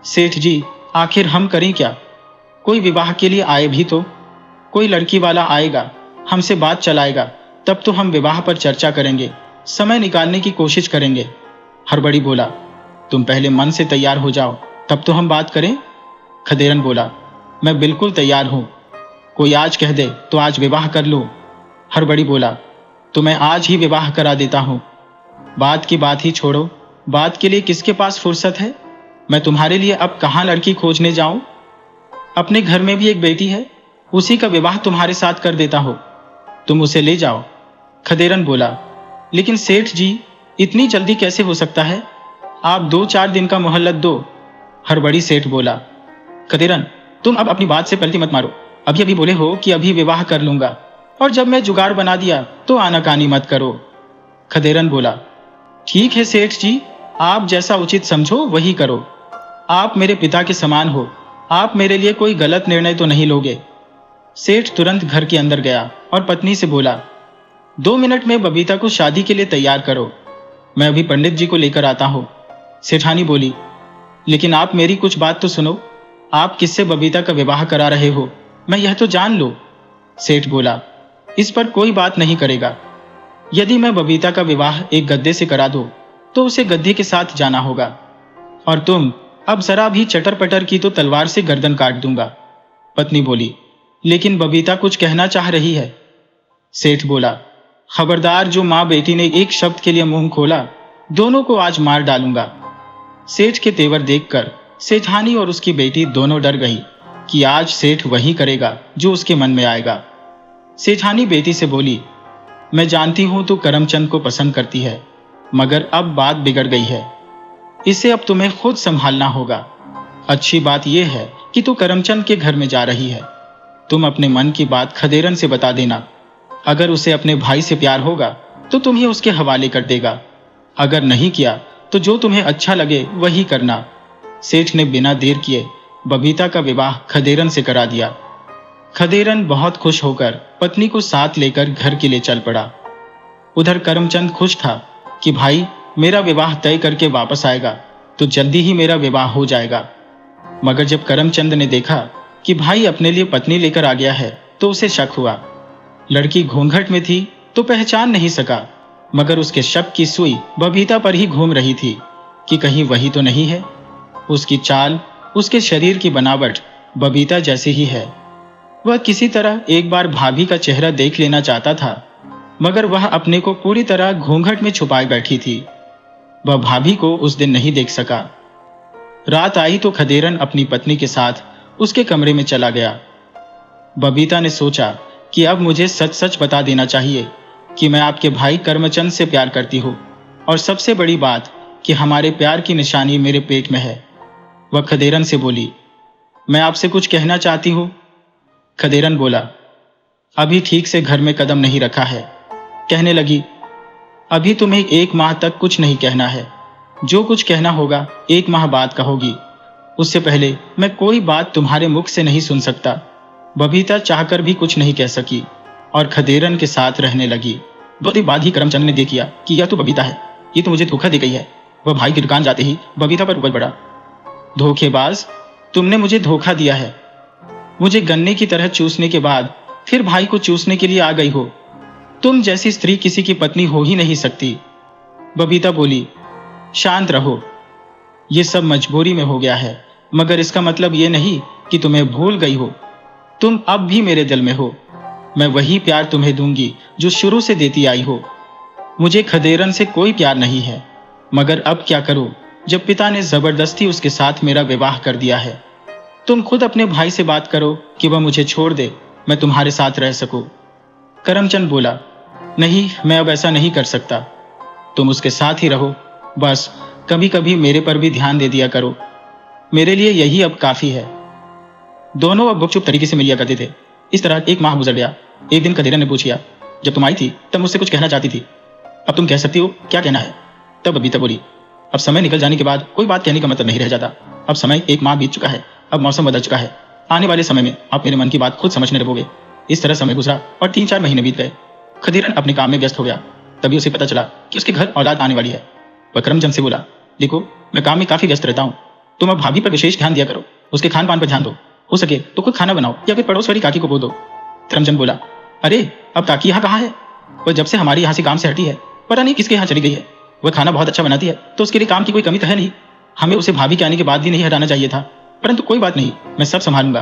सेठ जी, आखिर हम करें क्या। कोई विवाह के लिए आए भी तो, कोई लड़की वाला आएगा, हमसे बात चलाएगा, तब तो हम विवाह पर चर्चा करेंगे, समय निकालने की कोशिश करेंगे। हड़बड़ी बोला, तुम पहले मन से तैयार हो जाओ, तब तो हम बात करें। खदेरन बोला, मैं बिल्कुल तैयार हूँ, कोई आज कह दे तो आज विवाह कर लो। हड़बड़ी बोला, तो मैं आज ही विवाह करा देता हूँ। बात की बात ही छोड़ो, बात के लिए किसके पास फुर्सत है? मैं तुम्हारे लिए अब कहाँ लड़की खोजने जाऊं? अपने घर में भी एक बेटी है, उसी का विवाह तुम्हारे साथ कर देता हो, तुम उसे ले जाओ। खदेरन बोला, लेकिन सेठ जी, इतनी जल्दी कैसे हो सकता है? आप 2-4 दिन का मोहलत दो। हड़बड़ी सेठ बोला, खदेरन, तुम अब अपनी बात से पलटी मत मारो, अभी अभी बोले हो कि अभी विवाह कर लूंगा, और जब मैं जुगाड़ बना दिया तो आनाकानी मत करो। खदेरन बोला, ठीक है सेठ जी, आप जैसा उचित समझो वही करो। आप मेरे पिता के समान हो, आप मेरे लिए कोई गलत निर्णय तो नहीं लोगे। सेठ तुरंत घर के अंदर गया और पत्नी से बोला, 2 मिनट में बबीता को शादी के लिए तैयार करो, मैं अभी पंडित जी को लेकर आता हूँ। सेठानी बोली, लेकिन आप मेरी कुछ बात तो सुनो, आप किससे बबीता का विवाह करा रहे हो, मैं यह तो जान लो। सेठ बोला, इस पर कोई बात नहीं करेगा। यदि मैं बबीता का विवाह एक गद्दे से करा दूं, तो उसे गद्दे के साथ जाना होगा, और तुम अब जरा भी चटर पटर की तो तलवार से गर्दन काट दूंगा। पत्नी बोली, लेकिन बबीता कुछ कहना चाह रही है। सेठ बोला, खबरदार, जो माँ बेटी ने एक शब्द के लिए मुंह खोला, दोनों को आज मार डालूंगा। सेठ के तेवर देखकर सेठानी और उसकी बेटी दोनों डर गई कि आज सेठ वही करेगा जो उसके मन में आएगा। सेठानी बेटी से बोली, मैं जानती हूं तू करमचंद को पसंद करती है, मगर अब बात बिगड़ गई है, इसे अब तुम्हें खुद संभालना होगा। अच्छी बात यह है कि तू करमचंद के घर में जा रही है, तुम अपने मन की बात खदेरन से बता देना। अगर उसे अपने भाई से प्यार होगा तो तुम्हें उसके हवाले कर देगा, अगर नहीं किया तो जो तुम्हें अच्छा लगे वही करना। सेठ ने बिना देर किए बबीता का विवाह खदेरन से करा दिया। खदेरन बहुत खुश होकर पत्नी को साथ लेकर घर के लिए चल पड़ा। उधर करमचंद खुश था कि भाई मेरा विवाह तय करके वापस आएगा तो जल्दी ही मेरा विवाह हो जाएगा। मगर जब करमचंद ने देखा कि भाई अपने लिए पत्नी लेकर आ गया है तो उसे शक हुआ। लड़की घूंघट में थी तो पहचान नहीं सका, मगर उसके शक की सुई बबीता पर ही घूम रही थी कि कहीं वही तो नहीं है। उसकी चाल, उसके शरीर की बनावट बबीता जैसी ही है। वह किसी तरह एक बार भाभी का चेहरा देख लेना चाहता था, मगर वह अपने को पूरी तरह घूंघट में छुपाए बैठी थी। वह भाभी को उस दिन नहीं देख सका। रात आई तो खदेरन अपनी पत्नी के साथ उसके कमरे में चला गया। बबीता ने सोचा कि अब मुझे सच सच बता देना चाहिए कि मैं आपके भाई करमचंद से प्यार करती हूँ, और सबसे बड़ी बात कि हमारे प्यार की निशानी मेरे पेट में है। वह खदेरन से बोली, मैं आपसे कुछ कहना चाहती हूँ। खदेरन बोला, अभी ठीक से घर में कदम नहीं रखा है। कहने लगी, अभी तुम्हें 1 माह तक कुछ नहीं कहना है, जो कुछ कहना होगा 1 माह बाद कहोगी, उससे पहले मैं कोई बात तुम्हारे मुख से नहीं सुन सकता। बबीता चाहकर भी कुछ नहीं कह सकी और खदेरन के साथ रहने लगी। बहुत ही बाद ही करमचंद ने देख लिया कि यह तो बबीता है, ये तो मुझे धोखा दे गई है। वह भाई की दुकान जाते ही बबीता पर उपज पड़ा, धोखेबाज, तुमने मुझे धोखा दिया है। मुझे गन्ने की तरह चूसने के बाद फिर भाई को चूसने के लिए आ गई हो। तुम जैसी स्त्री किसी की पत्नी हो ही नहीं सकती। बबीता बोली, शांत रहो, ये सब मजबूरी में हो गया है, मगर इसका मतलब ये नहीं कि तुम्हें भूल गई हो। तुम अब भी मेरे दिल में हो। मैं वही प्यार तुम्हें दूंगी जो शुरू से देती आई हो। मुझे खदेरन से कोई प्यार नहीं है, मगर अब क्या करूं जब पिता ने जबरदस्ती उसके साथ मेरा विवाह कर दिया है। तुम खुद अपने भाई से बात करो कि वह मुझे छोड़ दे, मैं तुम्हारे साथ रह सकूं। करमचंद बोला, नहीं, मैं अब ऐसा नहीं कर सकता। तुम उसके साथ ही रहो, बस कभी कभी मेरे पर भी ध्यान दे दिया करो, मेरे लिए यही अब काफी है। दोनों अब गुपचुप तरीके से मिलिया करते थे। इस तरह 1 माह गुजर गया। एक दिन खदेरन ने पूछा, जब तुम आई थी तब मुझसे कुछ कहना चाहती थी, अब तुम कह सकती हो, क्या कहना है? तब बबीता बोली, अब समय निकल जाने के बाद कोई बात कहने का मतलब नहीं रह जाता। अब समय 1 माह बीत चुका है, अब मौसम बदल चुका है। आने वाले समय में आप मेरे मन की बात खुद समझने लगोगे। इस तरह समय गुजरा और 3-4 महीने बीत गए। खदेरन अपने काम में व्यस्त हो गया। तभी उसे पता चला कि उसके घर औलाद आने वाली है। वह करमचंद से बोला, देखो, मैं काम में काफी व्यस्त रहता हूँ, तुम अब भाभी पर विशेष ध्यान दिया करो, उसके खान पान पर ध्यान दो। हो सके तो खुद खाना बनाओ या फिर पड़ोस वाली काकी को बोल दो। धर्मचंद बोला, अरे अब काकी यहाँ कहाँ है? वह जब से हमारे यहाँ से काम से हटी है पता नहीं किसके यहाँ चली गई है। वह खाना बहुत अच्छा बनाती है तो उसके लिए काम की कोई कमी तो है नहीं। हमें उसे भाभी के आने के बाद भी नहीं हटाना चाहिए था, परंतु कोई बात नहीं, मैं सब संभालूंगा।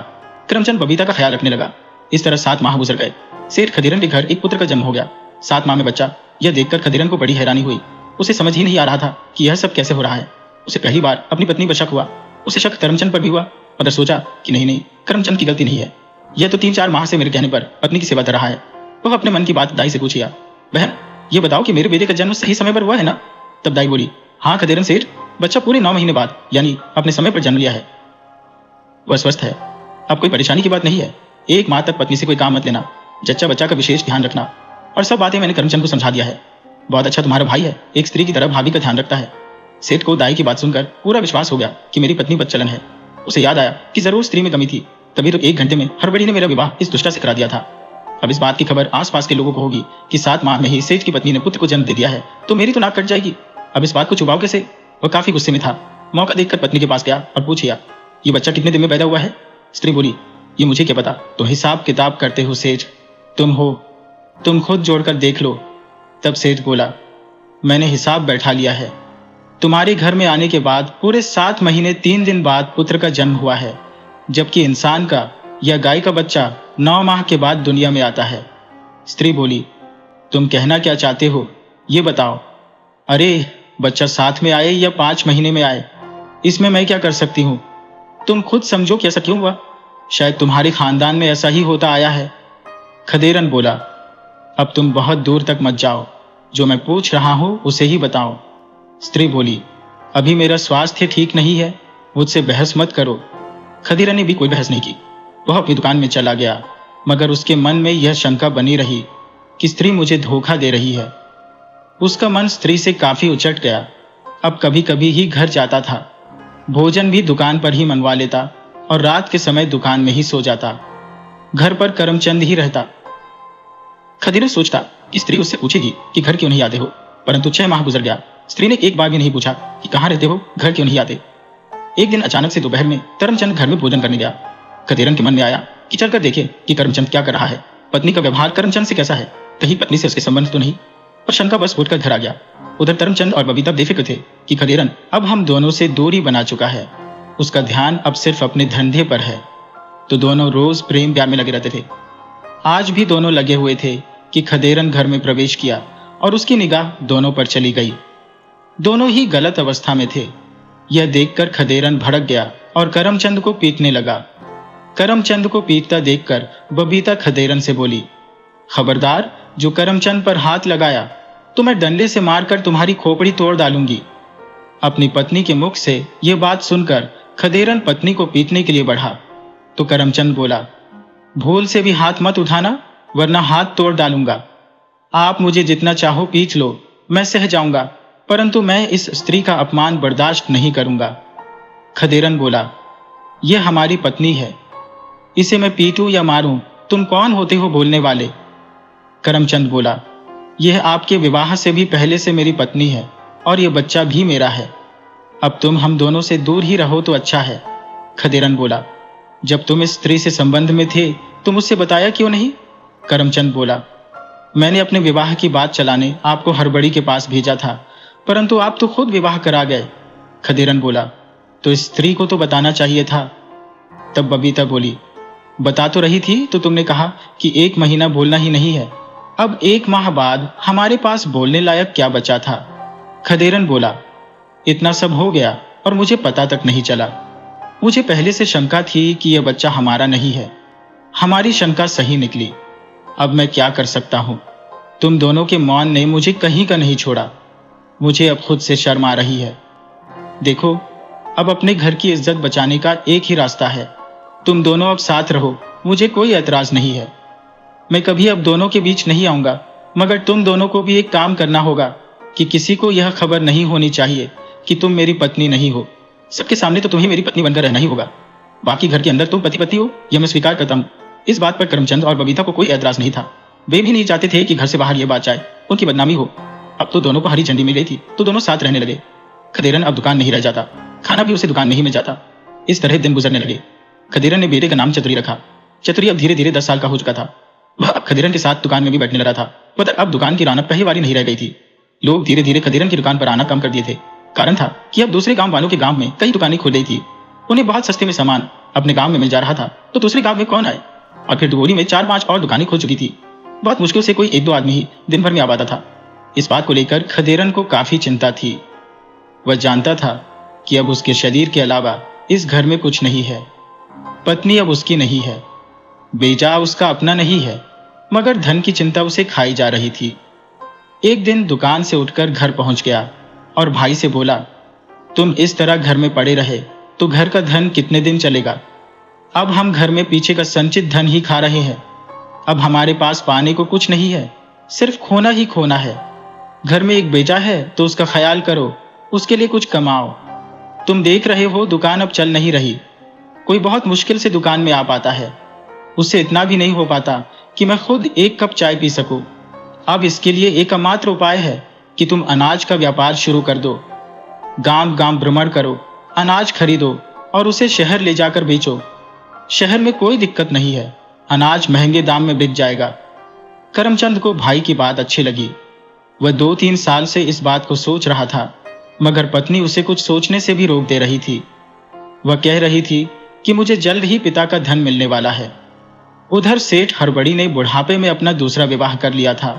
करमचंद बबीता का ख्याल रखने लगा। इस तरह 7 माह गुजर गए। सेठ खदीरन के घर एक पुत्र का जन्म हो गया। 7 माह में बच्चा। यह देखकर खदीरन को बड़ी हैरानी हुई। उसे समझ ही नहीं आ रहा था कि यह सब कैसे हो रहा है। उसे पहली बार अपनी पत्नी पर शक हुआ। उसे शक करमचंद पर भी हुआ, मगर सोचा कि नहीं, करमचंद की गलती नहीं है। यह तो 3-4 माह से मेरे कहने पर पत्नी की सेवा कर रहा है। वह अपने मन की बात दाई से पूछिया, बहन ये बताओ कि मेरे बेटे का जन्म सही समय पर हुआ है ना? तब दाई बोली, हाँ खदीरन सेठ, बच्चा पूरे 9 महीने बाद यानी अपने समय पर जन्म लिया है। वह स्वस्थ है, अब कोई परेशानी की बात नहीं है। 1 माह तक पत्नी से कोई काम मत लेना, जच्चा बच्चा का विशेष ध्यान रखना, और सब बातें मैंने करमचंद को समझा दिया है। बहुत अच्छा तुम्हारा भाई है, एक स्त्री की तरह भाभी का ध्यान रखता है। सेठ को दाई की बात सुनकर पूरा विश्वास हो गया कि मेरी पत्नी बदचलन है। उसे याद आया कि जरूर स्त्री में कमी थी, तभी तो 1 घंटे में हड़बड़ी ने मेरा विवाह इस दुष्टा से करा दिया था। अब इस बात की खबर आसपास के लोगों को होगी कि 7 माह में ही सेठ की पत्नी ने पुत्र को जन्म दे दिया है, तो मेरी तो नाक कट जाएगी। अब इस बात को छुपाओ कैसे? वह काफी गुस्से में था। मौका देखकर पत्नी के पास गया और पूछिया, ये बच्चा कितने दिन में पैदा हुआ है? स्त्री बोली, ये मुझे क्या पता, तुम हिसाब किताब करते हो सेठ, तुम हो, तुम खुद जोड़कर देख लो। तब सेठ बोला, मैंने हिसाब बैठा लिया है। तुम्हारे घर में आने के बाद पूरे 7 महीने 3 दिन बाद पुत्र का जन्म हुआ है, जबकि इंसान का या गाय का बच्चा 9 माह के बाद दुनिया में आता है। स्त्री बोली, तुम कहना क्या चाहते हो ये बताओ। अरे बच्चा 7 में आए या 5 महीने में आए, इसमें मैं क्या कर सकती हूँ? तुम खुद समझो कि ऐसा क्यों हुआ। शायद तुम्हारे खानदान में ऐसा ही होता आया है। खदेरन बोला, अब तुम बहुत दूर तक मत जाओ, जो मैं पूछ रहा हूं उसे ही बताओ। स्त्री बोली, अभी मेरा स्वास्थ्य ठीक नहीं है, मुझसे बहस मत करो। खदीरन ने भी कोई बहस नहीं की। वह अपनी दुकान में चला गया, मगर उसके मन में यह शंका बनी रही कि स्त्री मुझे धोखा दे रही है। उसका मन स्त्री से काफी उचट गया। अब कभी कभी ही घर जाता था, भोजन भी दुकान पर ही मनवा लेता और रात के समय दुकान में ही सो जाता। घर पर करमचंद ही रहता। खदीरन सोचता कि स्त्री उससे पूछेगी कि घर क्यों नहीं आते हो, परंतु 6 माह गुजर गया। स्त्री ने एक बार भी नहीं पूछा कि कहाँ रहते हो, घर क्यों नहीं आते। एक दिन अचानक से दोपहर में करमचंद घर में भोजन करने गया। खदीरन के मन में आया कि चलकर देखे कि करमचंद क्या कर रहा है, पत्नी का व्यवहार करमचंद से कैसा है, कहीं पत्नी से उसके संबंध तो नहीं। और शंका बस उठकर घर आ गया। उधर करमचंद और बबीता बेफिक्र थे कि खदीरन अब हम दोनों से दूरी बना चुका है, उसका ध्यान अब सिर्फ अपने धंधे पर है। तो दोनों रोज प्रेम प्यार में लगे रहते थे। आज भी दोनों लगे हुए थे कि खदेरन घर में प्रवेश किया और उसकी निगाह दोनों पर चली गई। दोनों ही गलत अवस्था में थे। यह देखकर खदेरन भड़क गया और करमचंद को पीटने लगा। करमचंद को पीटता देखकर बबीता खदेरन से बोली, खबरदार, जो करमचंद पर हाथ लगाया तो मैं डंडे से मारकर तुम्हारी खोपड़ी तोड़ डालूंगी। अपनी पत्नी के मुख से यह बात सुनकर खदेरन पत्नी को पीटने के लिए बढ़ा तो करमचंद बोला, भूल से भी हाथ मत उठाना, वरना हाथ तोड़ डालूंगा। आप मुझे जितना चाहो पीट लो, मैं सह जाऊंगा, परंतु मैं इस स्त्री का अपमान बर्दाश्त नहीं करूंगा। खदेरन बोला, यह हमारी पत्नी है, इसे मैं पीटूं या मारूं, तुम कौन होते हो बोलने वाले। करमचंद बोला, यह आपके विवाह से भी पहले से मेरी पत्नी है और यह बच्चा भी मेरा है। अब तुम हम दोनों से दूर ही रहो तो अच्छा है। खदेरन बोला, जब तुम इस स्त्री से संबंध में थे तो मुझसे बताया क्यों नहीं। करमचंद बोला, मैंने अपने विवाह की बात चलाने आपको हड़बड़ी के पास भेजा था, परंतु आप तो खुद विवाह करा गए। खदेरन बोला, तो इस स्त्री को तो बताना चाहिए था। तब बबीता बोली, बता तो रही थी तो तुमने कहा कि 1 महीना बोलना ही नहीं है। अब 1 माह बाद हमारे पास बोलने लायक क्या बचा था। खदेरन बोला, इतना सब हो गया और मुझे पता तक नहीं चला। मुझे पहले से शंका थी कि यह बच्चा हमारा नहीं है। हमारी शंका सही निकली। अब मैं क्या कर सकता हूं। तुम दोनों के मौन ने मुझे कहीं का नहीं छोड़ा। मुझे अब खुद से शर्म आ रही है। देखो, अब अपने घर की इज्जत बचाने का एक ही रास्ता है। तुम दोनों अब साथ रहो, मुझे कोई ऐतराज नहीं है। मैं कभी अब दोनों के बीच नहीं आऊंगा, मगर तुम दोनों को भी एक काम करना होगा कि किसी को यह खबर नहीं होनी चाहिए कि तुम मेरी पत्नी नहीं हो। सबके सामने तो तुम्हें मेरी पत्नी बनकर रहना ही होगा, बाकी घर के अंदर तुम पति पत्नी हो, यह मैं स्वीकार करता हूँ। इस बात पर करमचंद और बबीता को कोई ऐतराज नहीं था। वे भी नहीं चाहते थे कि घर से बाहर यह बात जाए, उनकी बदनामी हो। अब तो दोनों को हरी झंडी मिल गई थी तो दोनों साथ रहने लगे। खदेरन अब दुकान नहीं रह जाता, खाना भी उसे दुकान में ही मिल जाता। इस तरह दिन गुजरने लगे। खदेरन ने बेटे का नाम चतुरी रखा। चतुरी अब धीरे धीरे 10 साल का हो चुका था। वह अब खदेरन के साथ दुकान में भी बैठने लगा था। पर अब दुकान की रौनक पहली वाली नहीं रह गई थी। लोग धीरे धीरे खदेरन की दुकान पर आना कम कर दिए थे। कारण था कि अब दूसरे गांव वालों के गांव में कई दुकानें खुल गई थी। उन्हें बहुत सस्ते में सामान अपने गांव में मिल जा रहा था, तो दूसरे गांव में कौन आए। और फिर दुगोरी में 4-5 और दुकानें खुल चुकी थी। बहुत मुश्किल से कोई 1-2 आदमी ही दिन भर में आ पाता था। इस बात को लेकर खदेरन को काफी चिंता थी। वह जानता था कि अब उसके शरीर के अलावा इस घर में कुछ नहीं है। पत्नी अब उसकी नहीं है, बेटा उसका अपना नहीं है, मगर धन की चिंता उसे खाई जा रही थी। एक दिन दुकान से उठकर घर पहुंच गया और भाई से बोला, तुम इस तरह घर में पड़े रहे तो घर का धन कितने दिन चलेगा। अब हम घर में पीछे का संचित धन ही खा रहे हैं। अब हमारे पास पाने को कुछ नहीं है, सिर्फ खोना ही खोना है। घर में एक बेटा है तो उसका ख्याल करो, उसके लिए कुछ कमाओ। तुम देख रहे हो दुकान अब चल नहीं रही। कोई बहुत मुश्किल से दुकान में आ पाता है, उससे इतना भी नहीं हो पाता कि मैं खुद एक कप चाय पी सकूं। अब इसके लिए एकमात्र उपाय है कि तुम अनाज का व्यापार शुरू कर दो। गांव गांव भ्रमण करो, अनाज खरीदो और उसे शहर ले जाकर बेचो। शहर में कोई दिक्कत नहीं है, अनाज महंगे दाम में बिक जाएगा। करमचंद को भाई की बात अच्छी लगी। वह 2-3 साल से इस बात को सोच रहा था, मगर पत्नी उसे कुछ सोचने से भी रोक दे रही थी। वह कह रही थी कि मुझे जल्द ही पिता का धन मिलने वाला है। उधर सेठ हड़बड़ी ने बुढ़ापे में अपना दूसरा विवाह कर लिया था।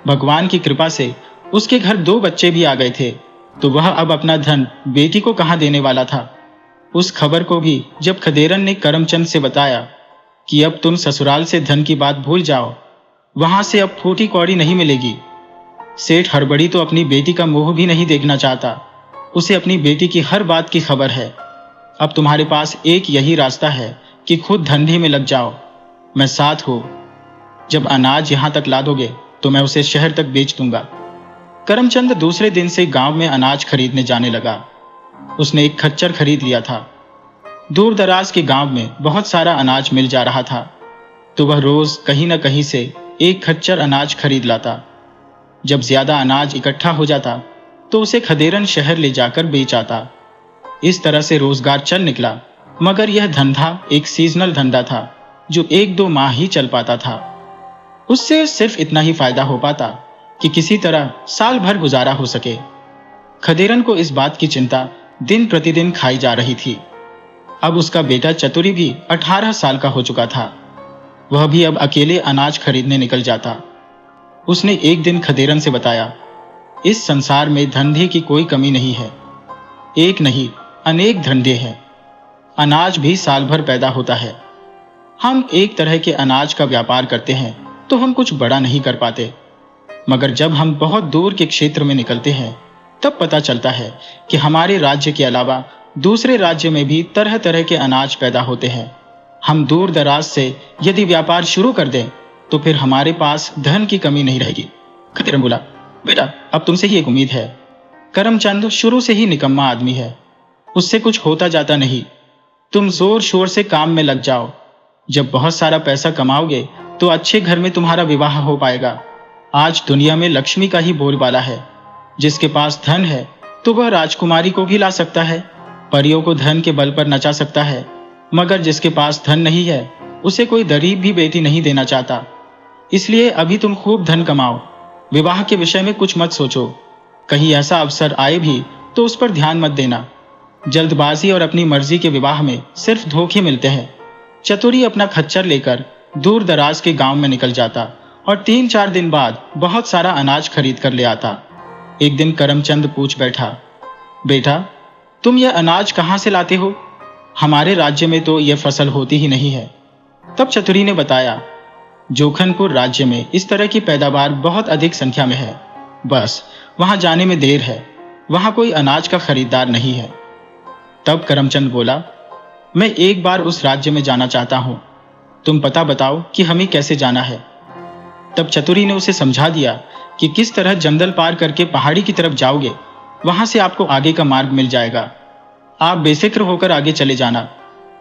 भगवान की कृपा से उसके घर 2 बच्चे भी आ गए थे, तो वह अब अपना धन बेटी को कहाँ देने वाला था। उस खबर को भी जब खदेरन ने करमचंद से बताया कि अब तुम ससुराल से धन की बात भूल जाओ, वहां से अब फूटी कौड़ी नहीं मिलेगी। सेठ हड़बड़ी तो अपनी बेटी का मुंह भी नहीं देखना चाहता। उसे अपनी बेटी की हर बात की खबर है। अब तुम्हारे पास एक यही रास्ता है कि खुद धंधे में लग जाओ, मैं साथ हूं। जब अनाज यहां तक ला दोगे तो मैं उसे शहर तक बेच दूंगा। करमचंद दूसरे दिन से गांव में अनाज खरीदने जाने लगा। उसने एक खच्चर खरीद लिया था। दूर दराज के गांव में बहुत सारा अनाज मिल जा रहा था, तो वह रोज कहीं न कहीं से एक खच्चर अनाज खरीद लाता। जब ज्यादा अनाज इकट्ठा हो जाता तो उसे खदेरन शहर ले जाकर बेच आता। इस तरह से रोजगार चल निकला, मगर यह धंधा एक सीजनल धंधा था जो 1-2 माह ही चल पाता था। उससे सिर्फ इतना ही फायदा हो पाता कि किसी तरह साल भर गुजारा हो सके। खदेरन को इस बात की चिंता दिन प्रतिदिन खाई जा रही थी। अब उसका बेटा चतुरी भी 18 साल का हो चुका था। वह भी अब अकेले अनाज खरीदने निकल जाता। उसने एक दिन खदेरन से बताया, इस संसार में धंधे की कोई कमी नहीं है। एक नहीं, अनेक धंधे हैं। अनाज भी साल भर पैदा होता है। हम एक तरह के अनाज का व्यापार करते हैं तो हम कुछ बड़ा नहीं कर पाते, मगर जब हम बहुत दूर के क्षेत्र में निकलते हैं तब पता चलता है कि हमारे राज्य के अलावा दूसरे राज्य में भी तरह तरह के अनाज पैदा होते हैं। हम दूर दराज से यदि व्यापार शुरू कर दें तो फिर हमारे पास धन की कमी नहीं रहेगी। खदेरन बोला, बेटा अब तुमसे ही एक उम्मीद है। करमचंद शुरू से ही निकम्मा आदमी है, उससे कुछ होता जाता नहीं। तुम जोर शोर से काम में लग जाओ। जब बहुत सारा पैसा कमाओगे तो अच्छे घर में तुम्हारा विवाह हो पाएगा। आज दुनिया में लक्ष्मी का ही बोलबाला है। जिसके पास धन है तो वह राजकुमारी को भी ला सकता है, परियों को धन के बल पर नचा सकता है, मगर जिसके पास धन नहीं है उसे कोई गरीब भी बेटी नहीं देना चाहता। इसलिए अभी तुम खूब धन कमाओ, विवाह के विषय में कुछ मत सोचो। कहीं ऐसा अवसर आए भी तो उस पर ध्यान मत देना। जल्दबाजी और अपनी मर्जी के विवाह में सिर्फ धोखे मिलते हैं। चतुरी अपना खच्चर लेकर दूर दराज के गांव में निकल जाता और 3-4 दिन बाद बहुत सारा अनाज खरीद कर ले आता। एक दिन करमचंद पूछ बैठा, बेटा तुम यह अनाज कहाँ से लाते हो? हमारे राज्य में तो यह फसल होती ही नहीं है। तब चतुरी ने बताया, जोखनपुर राज्य में इस तरह की पैदावार बहुत अधिक संख्या में है, बस वहां जाने में देर है। वहां कोई अनाज का खरीदार नहीं है। तब करमचंद बोला, मैं एक बार उस राज्य में जाना चाहता हूं, तुम पता बताओ कि हमें कैसे जाना है। तब चतुरी ने उसे समझा दिया कि किस तरह जंगल पार करके पहाड़ी की तरफ जाओगे, वहां से आपको आगे का मार्ग मिल जाएगा। आप बेफिक्र होकर आगे चले जाना,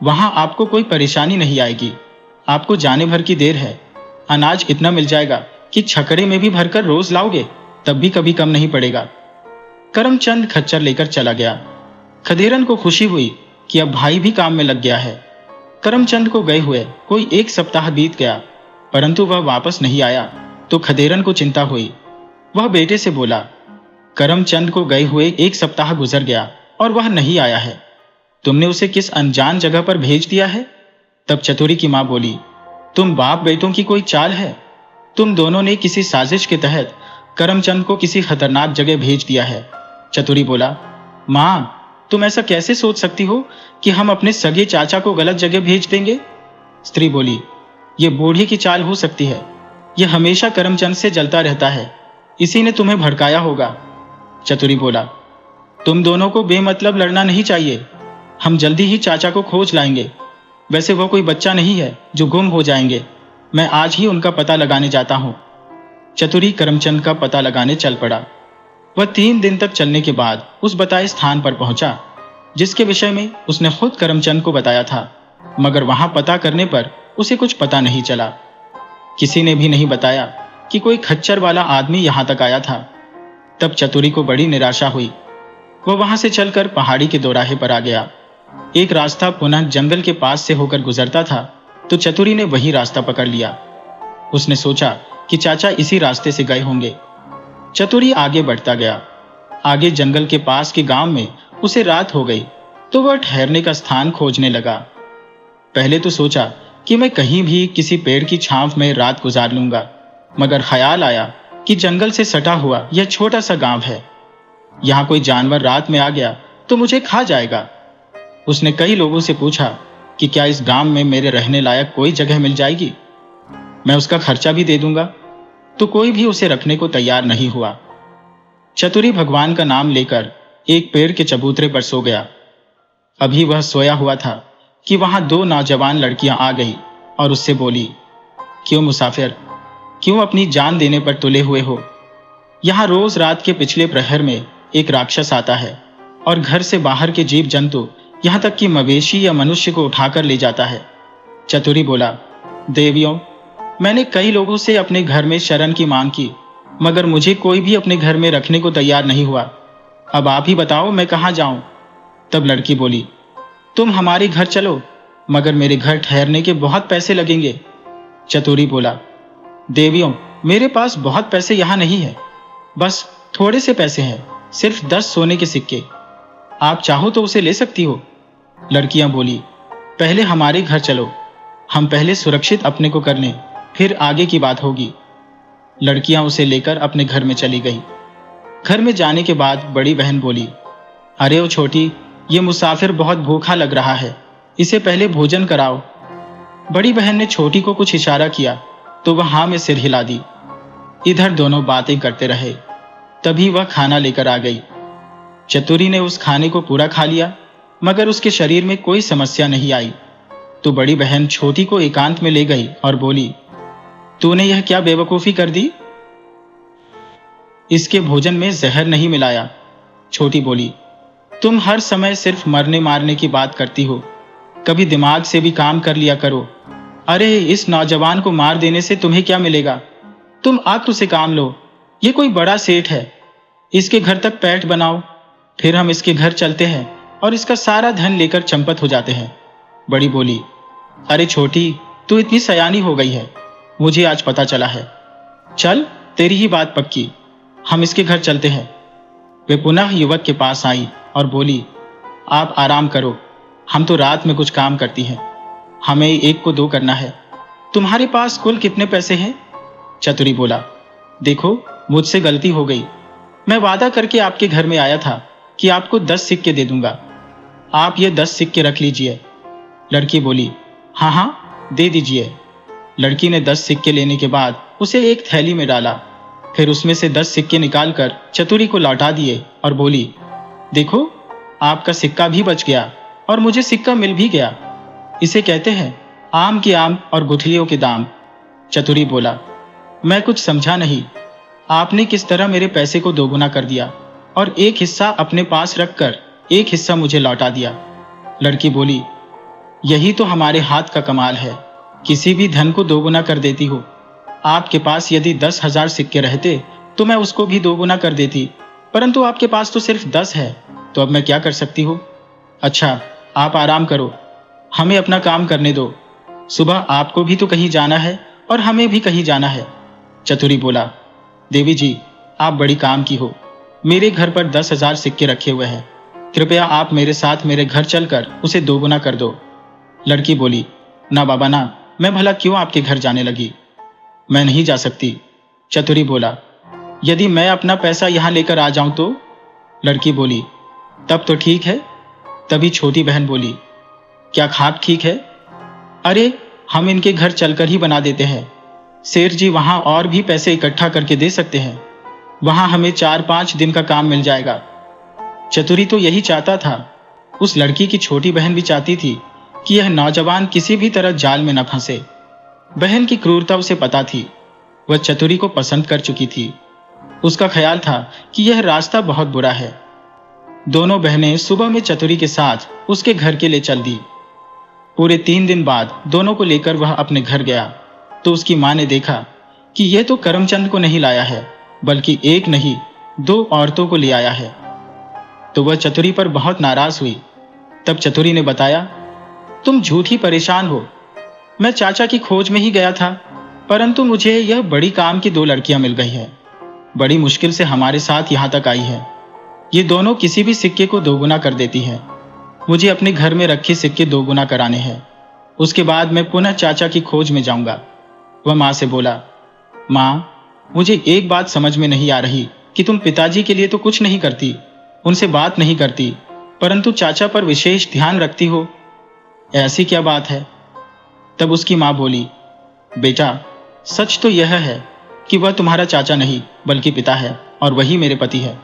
वहां आपको कोई परेशानी नहीं आएगी। आपको जाने भर की देर है। अनाज इतना मिल जाएगा कि छकड़े में भी भरकर रोज लाओगे तब भी कभी कम नहीं पड़ेगा। करमचंद खच्चर लेकर चला गया। खदेरन को खुशी हुई कि अब भाई भी काम में लग गया है। करमचंद को गए हुए कोई 1 सप्ताह बीत गया, परंतु वह वापस नहीं आया तो खदेरन को चिंता हुई। वह बेटे से बोला, करमचंद को गए हुए 1 सप्ताह गुजर गया और वह नहीं आया है। तुमने उसे किस अनजान जगह पर भेज दिया है? तब चतुरी की मां बोली, तुम बाप बेटों की कोई चाल है। तुम दोनों ने किसी साजिश के तहत करमचंद को किसी खतरनाक जगह भेज दिया है। चतुरी बोला, मां, तुम ऐसा कैसे सोच सकती हो कि हम अपने सगे चाचा को गलत जगह भेज देंगे? स्त्री बोली, यह बूढ़ी की चाल हो सकती है। यह हमेशा करमचंद से जलता रहता है, इसी ने तुम्हें भड़काया होगा। चतुरी बोला, तुम दोनों को बेमतलब लड़ना नहीं चाहिए। हम जल्दी ही चाचा को खोज लाएंगे। वैसे वो कोई बच्चा नहीं है जो गुम हो जाएंगे। मैं आज ही उनका पता लगाने जाता हूं। चतुरी करमचंद का पता लगाने चल पड़ा। वह 3 दिन तक चलने के बाद उस बताए स्थान पर पहुंचा जिसके विषय में उसने खुद करमचंद को बताया था, मगर वहां पता करने पर उसे कुछ पता नहीं चला। किसी ने भी नहीं बताया कि कोई खच्चर वाला आदमी यहां तक आया था। तब चतुरी को बड़ी निराशा हुई। वह वहां से चलकर पहाड़ी के दोराहे पर आ गया। एक रास्ता पुनः जंगल के पास से होकर गुजरता था, तो चतुरी ने वही रास्ता पकड़ लिया। उसने सोचा कि चाचा इसी रास्ते से गए होंगे। चतुरी आगे बढ़ता गया। आगे जंगल के पास के गांव में उसे रात हो गई, तो वह ठहरने का स्थान खोजने लगा। पहले तो सोचा कि मैं कहीं भी किसी पेड़ की छांव में रात गुजार लूंगा, मगर ख्याल आया कि जंगल से सटा हुआ यह छोटा सा गांव है। यहां कोई जानवर रात में आ गया तो मुझे खा जाएगा। उसने कई लोगों से पूछा कि क्या इस गांव में मेरे रहने लायक कोई जगह मिल जाएगी, मैं उसका खर्चा भी दे दूंगा, तो कोई भी उसे रखने को तैयार नहीं हुआ। चतुरी भगवान का नाम लेकर एक पेड़ के चबूतरे पर सो गया। अभी वह सोया हुआ था कि वहां 2 नौजवान लड़कियां आ गई और उससे बोली, क्यों मुसाफिर, क्यों अपनी जान देने पर तुले हुए हो? यहां रोज रात के पिछले प्रहर में एक राक्षस आता है और घर से बाहर के जीव जंतु, यहां तक कि मवेशी या मनुष्य को उठाकर ले जाता है। चतुरी बोला, देवियों, मैंने कई लोगों से अपने घर में शरण की मांग की, मगर मुझे कोई भी अपने घर में रखने को तैयार नहीं हुआ। अब आप ही बताओ मैं कहां जाऊं? तब लड़की बोली, तुम हमारे घर चलो, मगर मेरे घर ठहरने के बहुत पैसे लगेंगे। चतुरी बोला, देवियों, मेरे पास बहुत पैसे यहां नहीं है, बस थोड़े से पैसे हैं, सिर्फ 10 सोने के सिक्के। आप चाहो तो उसे ले सकती हो। लड़कियां बोली, पहले हमारे घर चलो, हम पहले सुरक्षित अपने को कर लें, फिर आगे की बात होगी। लड़कियां उसे लेकर अपने घर में चली गई। घर में जाने के बाद बड़ी बहन बोली, अरे ओ छोटी, ये मुसाफिर बहुत भूखा लग रहा है, इसे पहले भोजन कराओ। बड़ी बहन ने छोटी को कुछ इशारा किया तो वह हाँ में सिर हिला दी। इधर दोनों बातें करते रहे, तभी वह खाना लेकर आ गई। चतुरी ने उस खाने को पूरा खा लिया, मगर उसके शरीर में कोई समस्या नहीं आई। तो बड़ी बहन छोटी को एकांत में ले गई और बोली, तूने यह क्या बेवकूफी कर दी? इसके भोजन में जहर नहीं मिलाया। छोटी बोली, तुम हर समय सिर्फ मरने मारने की बात करती हो, कभी दिमाग से भी काम कर लिया करो। अरे इस नौजवान को मार देने से तुम्हें क्या मिलेगा? तुम आकृ से काम लो, ये कोई बड़ा सेठ है, इसके घर तक पैठ बनाओ, फिर हम इसके घर चलते हैं और इसका सारा धन लेकर चंपत हो जाते हैं। बड़ी बोली, अरे छोटी, तू इतनी सयानी हो गई है, मुझे आज पता चला है। चल, तेरी ही बात पक्की, हम इसके घर चलते हैं। वे पुनः युवक के पास आई और बोली, आप आराम करो, हम तो रात में कुछ काम करती हैं, हमें 1 को 2 करना है। तुम्हारे पास कुल कितने पैसे हैं? चतुरी बोला, देखो, मुझसे गलती हो गई, मैं वादा करके आपके घर में आया था कि आपको 10 सिक्के दे दूंगा, आप ये 10 सिक्के रख लीजिए। लड़की बोली, हाँ हाँ, दे दीजिए। लड़की ने 10 सिक्के लेने के बाद उसे एक थैली में डाला, फिर उसमें से 10 सिक्के निकालकर चतुरी को लौटा दिए और बोली, देखो, आपका सिक्का भी बच गया और मुझे सिक्का मिल भी गया। इसे कहते हैं आम के आम और गुठलियों के दाम। चतुरी बोला, मैं कुछ समझा नहीं, आपने किस तरह मेरे पैसे को 2 गुना कर दिया और एक हिस्सा अपने पास रखकर एक हिस्सा मुझे लौटा दिया। लड़की बोली, यही तो हमारे हाथ का कमाल है, किसी भी धन को 2 गुना कर देती हो। आपके पास यदि 10,000 सिक्के रहते तो मैं उसको भी 2 गुना कर देती, परंतु आपके पास तो सिर्फ 10 है, तो अब मैं क्या कर सकती हूँ? अच्छा, आप आराम करो, हमें अपना काम करने दो। सुबह आपको भी तो कहीं जाना है और हमें भी कहीं जाना है। चतुरी बोला, देवी जी, आप बड़ी काम की हो। मेरे घर पर 10,000 सिक्के रखे हुए हैं। कृपया आप मेरे साथ मेरे घर चलकर उसे दोगुना कर दो। लड़की बोली, ना बाबा ना, मैं भला क्यों आपके घर जाने लगी? मैं नहीं जा सकती। चतुरी बोला, यदि मैं अपना पैसा यहाँ लेकर आ जाऊं तो? लड़की बोली, तब तो ठीक है। तभी छोटी बहन बोली, क्या खाक ठीक है? अरे, हम इनके घर चलकर ही बना देते हैं। सेठ जी वहां और भी पैसे इकट्ठा करके दे सकते हैं। वहां हमें 4-5 दिन का काम मिल जाएगा। चतुरी तो यही चाहता था। उस लड़की की छोटी बहन भी चाहती थी कि यह नौजवान किसी भी तरह जाल में न फंसे। बहन की क्रूरता उसे पता थी। वह चतुरी को पसंद कर चुकी थी। उसका ख्याल था कि यह रास्ता बहुत बुरा है। दोनों बहनें सुबह में चतुरी के साथ उसके घर के लिए चल दी। पूरे 3 दिन बाद दोनों को लेकर वह अपने घर गया तो उसकी मां ने देखा कि यह तो करमचंद को नहीं लाया है, बल्कि एक नहीं 2 औरतों को ले आया है। तो वह चतुरी पर बहुत नाराज हुई। तब चतुरी ने बताया, तुम झूठी परेशान हो। मैं चाचा की खोज में ही गया था, परंतु मुझे यह बड़ी काम की 2 लड़कियां मिल गई हैं। बड़ी मुश्किल से हमारे साथ यहां तक आई है। ये दोनों किसी भी सिक्के को दोगुना कर देती हैं। मुझे अपने घर में रखे सिक्के दोगुना कराने हैं। उसके बाद मैं पुनः चाचा की खोज में जाऊंगा। वह मां से बोला, मां, मुझे एक बात समझ में नहीं आ रही कि तुम पिताजी के लिए तो कुछ नहीं करती, उनसे बात नहीं करती, परंतु चाचा पर विशेष ध्यान रखती हो। ऐसी क्या बात है? तब उसकी मां बोली, बेटा, सच तो यह है कि वह तुम्हारा चाचा नहीं बल्कि पिता है और वही मेरे पति है।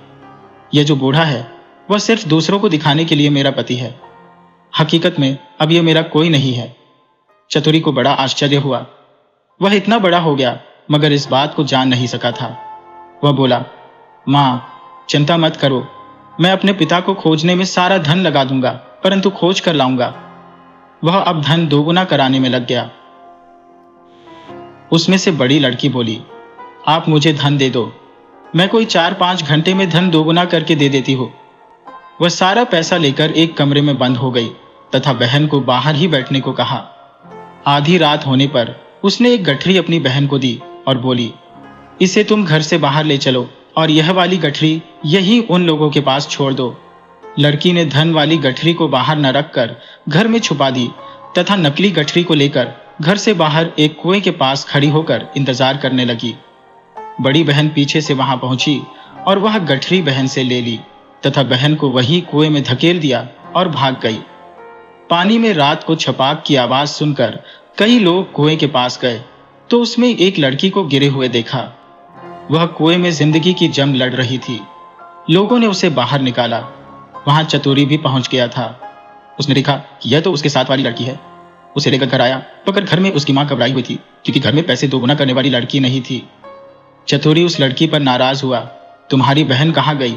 यह जो बूढ़ा है वह सिर्फ दूसरों को दिखाने के लिए मेरा पति है। हकीकत में अब यह मेरा कोई नहीं है। चतुरी को बड़ा आश्चर्य हुआ। वह इतना बड़ा हो गया मगर इस बात को जान नहीं सका था। वह बोला, मां, चिंता मत करो, मैं अपने पिता को खोजने में सारा धन लगा दूंगा, परंतु खोज कर लाऊंगा। वह अब धन दोगुना कराने में लग गया। उसमें से बड़ी लड़की बोली, आप मुझे धन दे दो, मैं कोई 4-5 घंटे में धन दोगुना करके दे देती हूँ। वह सारा पैसा लेकर एक कमरे में बंद हो गई तथा बहन को बाहर ही बैठने को कहा। आधी रात होने पर उसने एक गठरी अपनी बहन को दी और बोली, इसे तुम घर से बाहर ले चलो और यह वाली गठरी यही उन लोगों के पास छोड़ दो। लड़की ने धन वाली गठरी को बाहर न रखकर घर में छुपा दी तथा नकली गठरी को लेकर घर से बाहर एक कुएं के पास खड़ी होकर इंतजार करने लगी। बड़ी बहन पीछे से वहां पहुंची और वह गठरी बहन से ले ली तथा बहन को वही कुएं में धकेल दिया और भाग गई। पानी में रात को छपाक की आवाज सुनकर कई लोग कुएं के पास गए तो उसमें एक लड़की को गिरे हुए देखा। वह कुएं में जिंदगी की जंग लड़ रही थी। लोगों ने उसे बाहर निकाला। वहां चतुरी भी पहुंच गया था। उसने देखा कि यह तो उसके साथ वाली लड़की है। उसे लेकर घर आया तो घर में उसकी मां घबराई हुई थी क्योंकि घर में पैसे दोगुना करने वाली लड़की नहीं थी। चतुरी उस लड़की पर नाराज हुआ, तुम्हारी बहन कहाँ गई?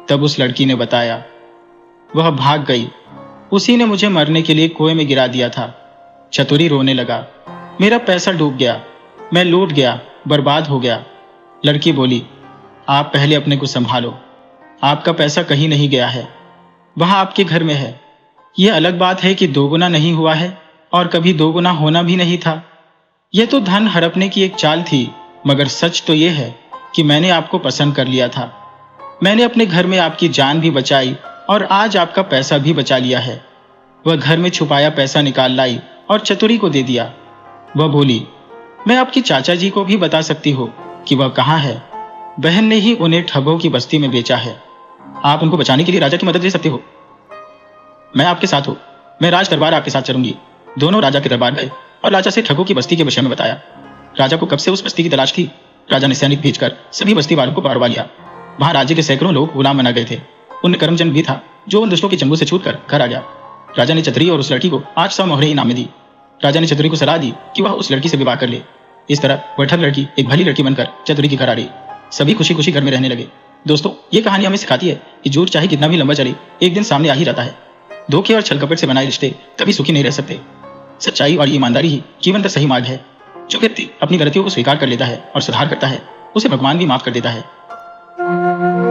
तब उस लड़की ने बताया, वह भाग गई, उसी ने मुझे मरने के लिए कुएं में गिरा दिया था। चतुरी रोने लगा, मेरा पैसा डूब गया, मैं लूट गया, बर्बाद हो गया। लड़की बोली, आप पहले अपने को संभालो, आपका पैसा कहीं नहीं गया है, वह आपके घर में है। यह अलग बात है कि दोगुना नहीं हुआ है और कभी दोगुना होना भी नहीं था। यह तो धन हड़पने की एक चाल थी, मगर सच तो यह है कि मैंने आपको पसंद कर लिया था। मैंने अपने घर में आपकी जान भी बचाई और आज आपका पैसा भी बचा लिया है। वह घर में छुपाया पैसा निकाल लाई और चतुरी को दे दिया। वह बोली, मैं आपकी चाचा जी को भी बता सकती हूँ कि वह कहाँ है। बहन ने ही उन्हें ठगों की बस्ती में बेचा है। आप उनको बचाने के लिए राजा की मदद ले सकते हो। मैं आपके साथ हूँ, मैं राज दरबार आपके साथ चलूंगी। दोनों राजा के दरबार गए और राजा से ठगों की बस्ती के विषय में बताया। राजा को कब से उस बस्ती की तलाश थी। राजा ने सैनिक भेजकर सभी बस्ती वालों को बारवा लिया। वहां राज्य के सैकड़ों लोग गुलाम बना गए थे। उनमें करमचंद भी था जो उन दुष्टों के चंगुल से छूटकर घर आ गया। राजा ने चतुरी और उस लड़की को 800 मोहरे इनाम में दी। राजा ने चतुरी को सलाह दी कि वह उस लड़की से विवाह कर ले। इस तरह वह ठग लड़की एक भली लड़की बनकर चतुरी के घर आ गई। सभी खुशी खुशी घर में रहने लगे। दोस्तों, ये कहानी हमें सिखाती है कि झूठ चाहे कितना भी लंबा चले, एक दिन सामने आ ही जाता है। धोखे और छलकपट से बनाए रिश्ते कभी सुखी नहीं रह सकते। सच्चाई और ईमानदारी ही जीवन का सही मार्ग है। जो व्यक्ति अपनी गलतियों को स्वीकार कर लेता है और सुधार करता है, उसे भगवान भी माफ कर देता है।